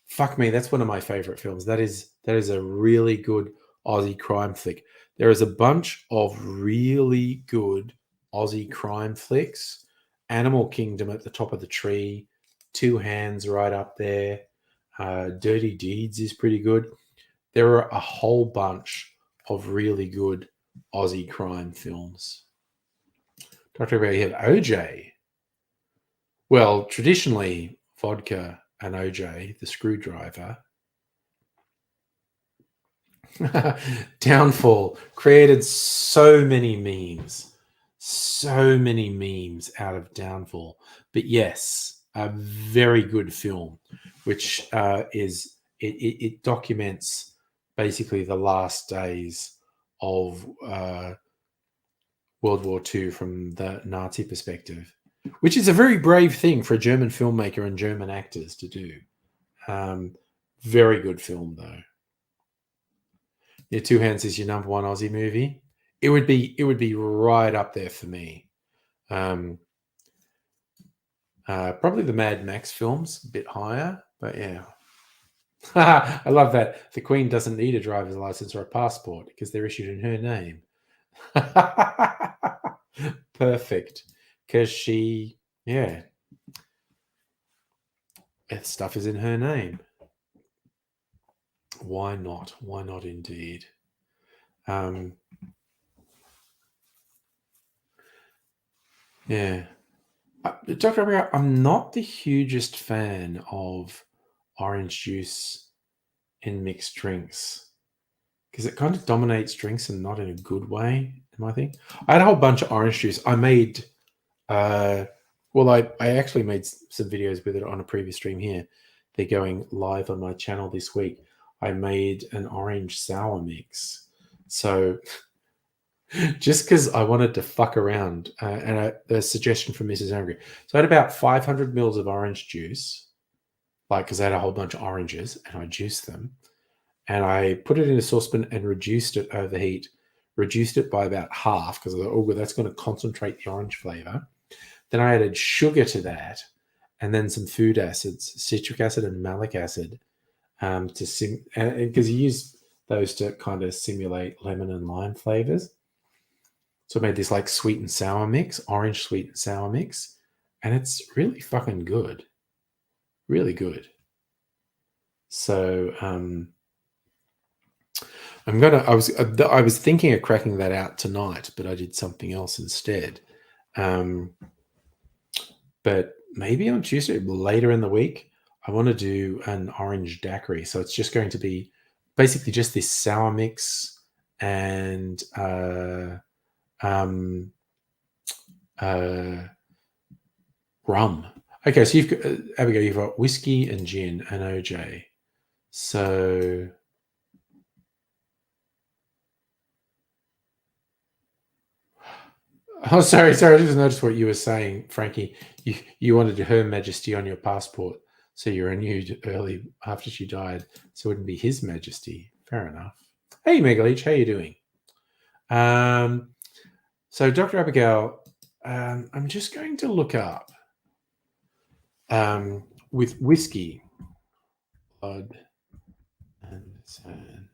Fuck me, that's one of my favorite films. That is a really good Aussie crime flick. There is a bunch of really good Aussie crime flicks. Animal Kingdom at the top of the tree. Two Hands right up there. Dirty Deeds is pretty good. There are a whole bunch of really good Aussie crime films. Talk about you have OJ. Well, traditionally, vodka and OJ, the screwdriver. Downfall created so many memes out of Downfall. But yes, a very good film, which it documents basically the last days of World War II from the Nazi perspective, which is a very brave thing for a German filmmaker and German actors to do. Very good film, though. Yeah, Two Hands is your number one Aussie movie. It would be right up there for me. Probably the Mad Max films, a bit higher, but yeah. I love that. The Queen doesn't need a driver's license or a passport because they're issued in her name. Perfect. Because that stuff is in her name. Why not? Why not indeed? Yeah. Dr. Abigail, I'm not the hugest fan of orange juice in mixed drinks because it kind of dominates drinks and not in a good way, in my thing. I had a whole bunch of orange juice. I made, I actually made some videos with it on a previous stream here. They're going live on my channel this week. I made an orange sour mix. So just because I wanted to fuck around, and a suggestion from Mrs. Angry. So I had about 500 mils of orange juice, because I had a whole bunch of oranges, and I juiced them. And I put it in a saucepan and reduced it over heat. Reduced it by about half because I thought, oh, that's going to concentrate the orange flavor. Then I added sugar to that, and then some food acids, citric acid and malic acid, because you use those to kind of simulate lemon and lime flavors. So I made this sweet and sour mix, orange sweet and sour mix, and it's really fucking good. Really good. So I was thinking of cracking that out tonight, but I did something else instead. But maybe on Tuesday, later in the week, I want to do an orange daiquiri. So it's just going to be basically just this sour mix and rum. Okay, so you've got, Abigail, you've got whiskey and gin and OJ. So oh, sorry. I just noticed what you were saying, Frankie. You wanted Her Majesty on your passport, so you renewed early after she died, so it wouldn't be His Majesty. Fair enough. Hey, Megaleech, how you doing? So Dr. Abigail, I'm just going to look up with whiskey, blood, and sand.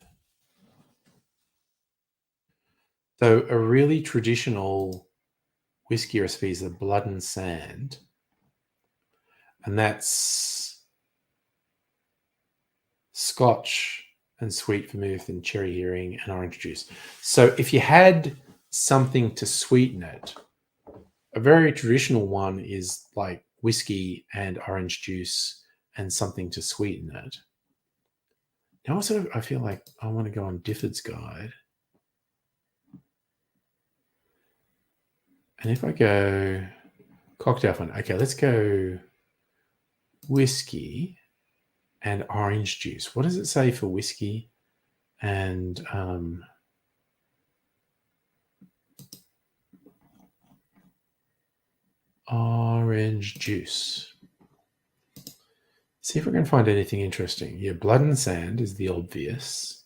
So a really traditional whiskey recipe is the blood and sand, and that's Scotch and sweet vermouth and cherry herring and orange juice. So if you had something to sweeten it, a very traditional one is like whiskey and orange juice and something to sweeten it. Now I feel like I want to go on Difford's Guide. And if I go cocktail fun, okay, let's go whiskey and orange juice. What does it say for whiskey and orange juice? See if I can find anything interesting. Yeah, blood and sand is the obvious.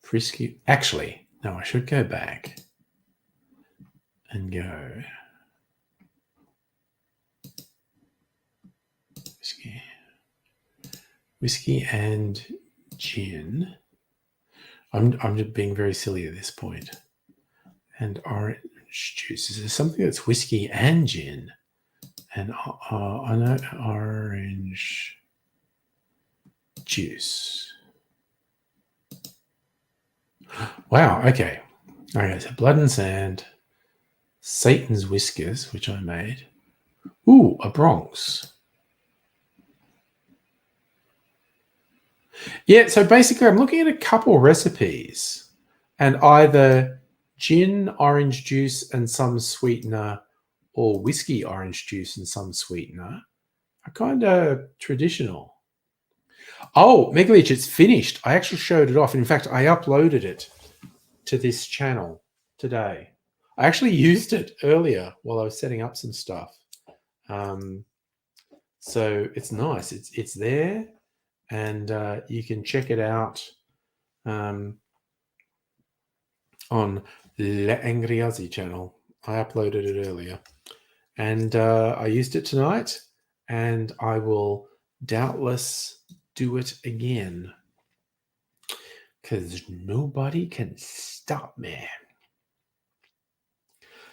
Frisky. Actually, no, I should go back and go whiskey and gin. I'm just being very silly at this point. And orange juice. Is there something that's whiskey and gin? And I know orange juice. Wow. Okay. Okay. So blood and sand, Satan's whiskers, which I made. Ooh, a Bronx. Yeah. So basically, I'm looking at a couple recipes, and either gin, orange juice, and some sweetener, or whiskey, orange juice, and some sweetener are kind of traditional. Oh, Megaleech, it's finished. I actually showed it off. In fact, I uploaded it to this channel today. I actually used it earlier while I was setting up some stuff. So it's nice. It's there, and you can check it out on Le Angriazi channel. I uploaded it earlier, and I used it tonight, and I will doubtless do it again because nobody can stop me.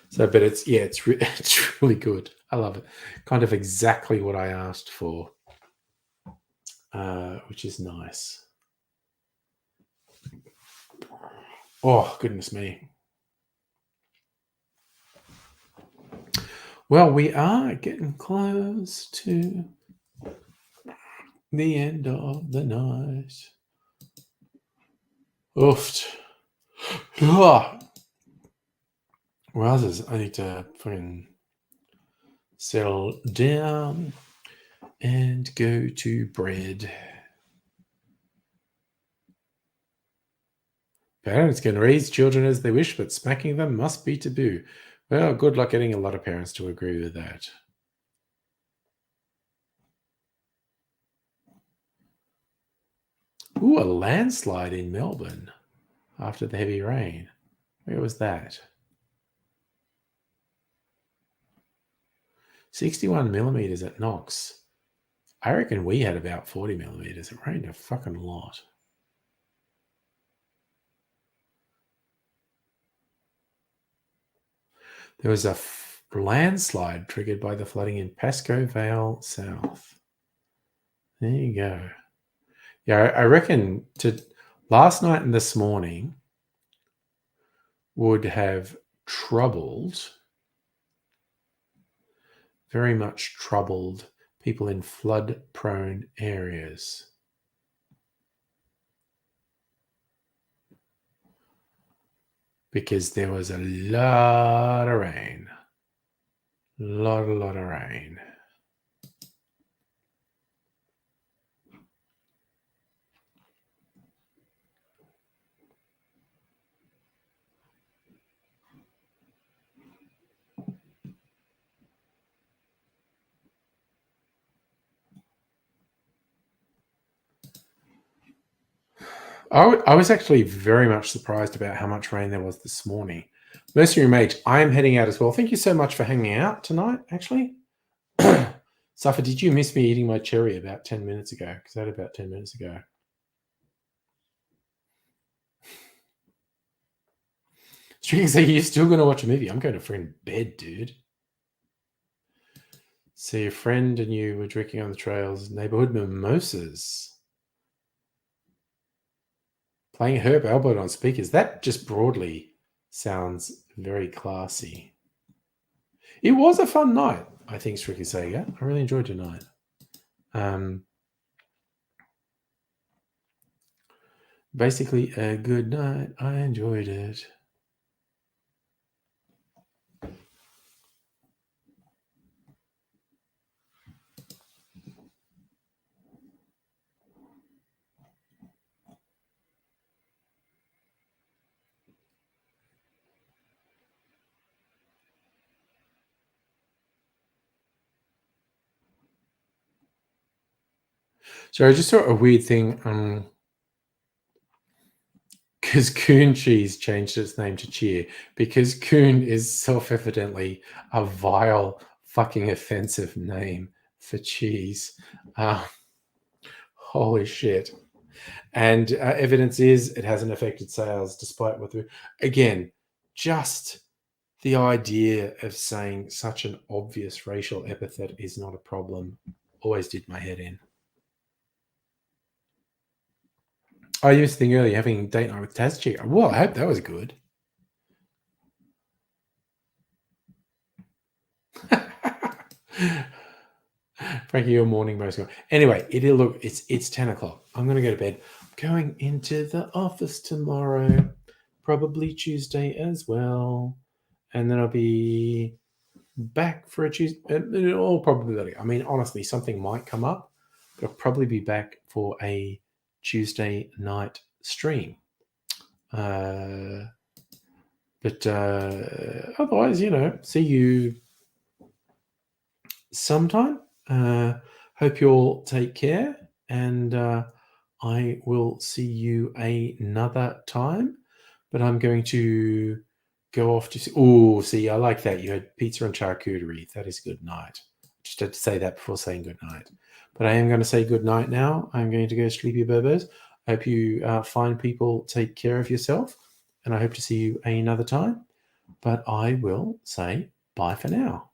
So, but it's it's really good. I love it. Kind of exactly what I asked for, which is nice. Oh, goodness me. Well, we are getting close to the end of the night. Oof. Wowzers, I need to fucking settle down and go to bed. Parents can raise children as they wish, but smacking them must be taboo. Well, good luck getting a lot of parents to agree with that. Ooh, a landslide in Melbourne after the heavy rain. Where was that? 61 millimeters at Knox. I reckon we had about 40 millimeters. It rained a fucking lot. There was a landslide triggered by the flooding in Pascoe Vale South. There you go. Yeah, I reckon last night and this morning would have troubled, very much troubled people in flood-prone areas. Because there was a lot of rain. Lot of rain. I was actually very much surprised about how much rain there was this morning. Mercenary Mage, I am heading out as well. Thank you so much for hanging out tonight, actually. Safa, did you miss me eating my cherry about 10 minutes ago? Because I had about 10 minutes ago. Striking say you're still going to watch a movie. I'm going to friend bed, dude. So your friend and you were drinking on the trails, neighborhood mimosas. Playing Herb Albert on speakers. That just broadly sounds very classy. It was a fun night, I think, Stricky Sega. I really enjoyed tonight. Basically, a good night. I enjoyed it. So I just saw a weird thing. Because Coon Cheese changed its name to Cheer. Because Coon is self-evidently a vile, fucking offensive name for cheese. Holy shit. And evidence is it hasn't affected sales despite what again, just the idea of saying such an obvious racial epithet is not a problem always did my head in. I used to think earlier having a date night with Taz Chick. Well, I hope that was good. Frankie, your morning most. Anyway, it's 10 o'clock. I'm going to go to bed. I'm going into the office tomorrow, probably Tuesday as well. And then I'll be back for a Tuesday. In all probability. I mean, honestly, something might come up, but I'll probably be back for a Tuesday night stream. But otherwise, see you sometime. Hope you all take care, and I will see you another time. But I'm going to go off to see. I like that. You had pizza and charcuterie. That is good night. Just had to say that before saying good night. But I am going to say good night now. I'm going to go sleepy burbos. I hope you find people, take care of yourself, and I hope to see you another time. But I will say bye for now.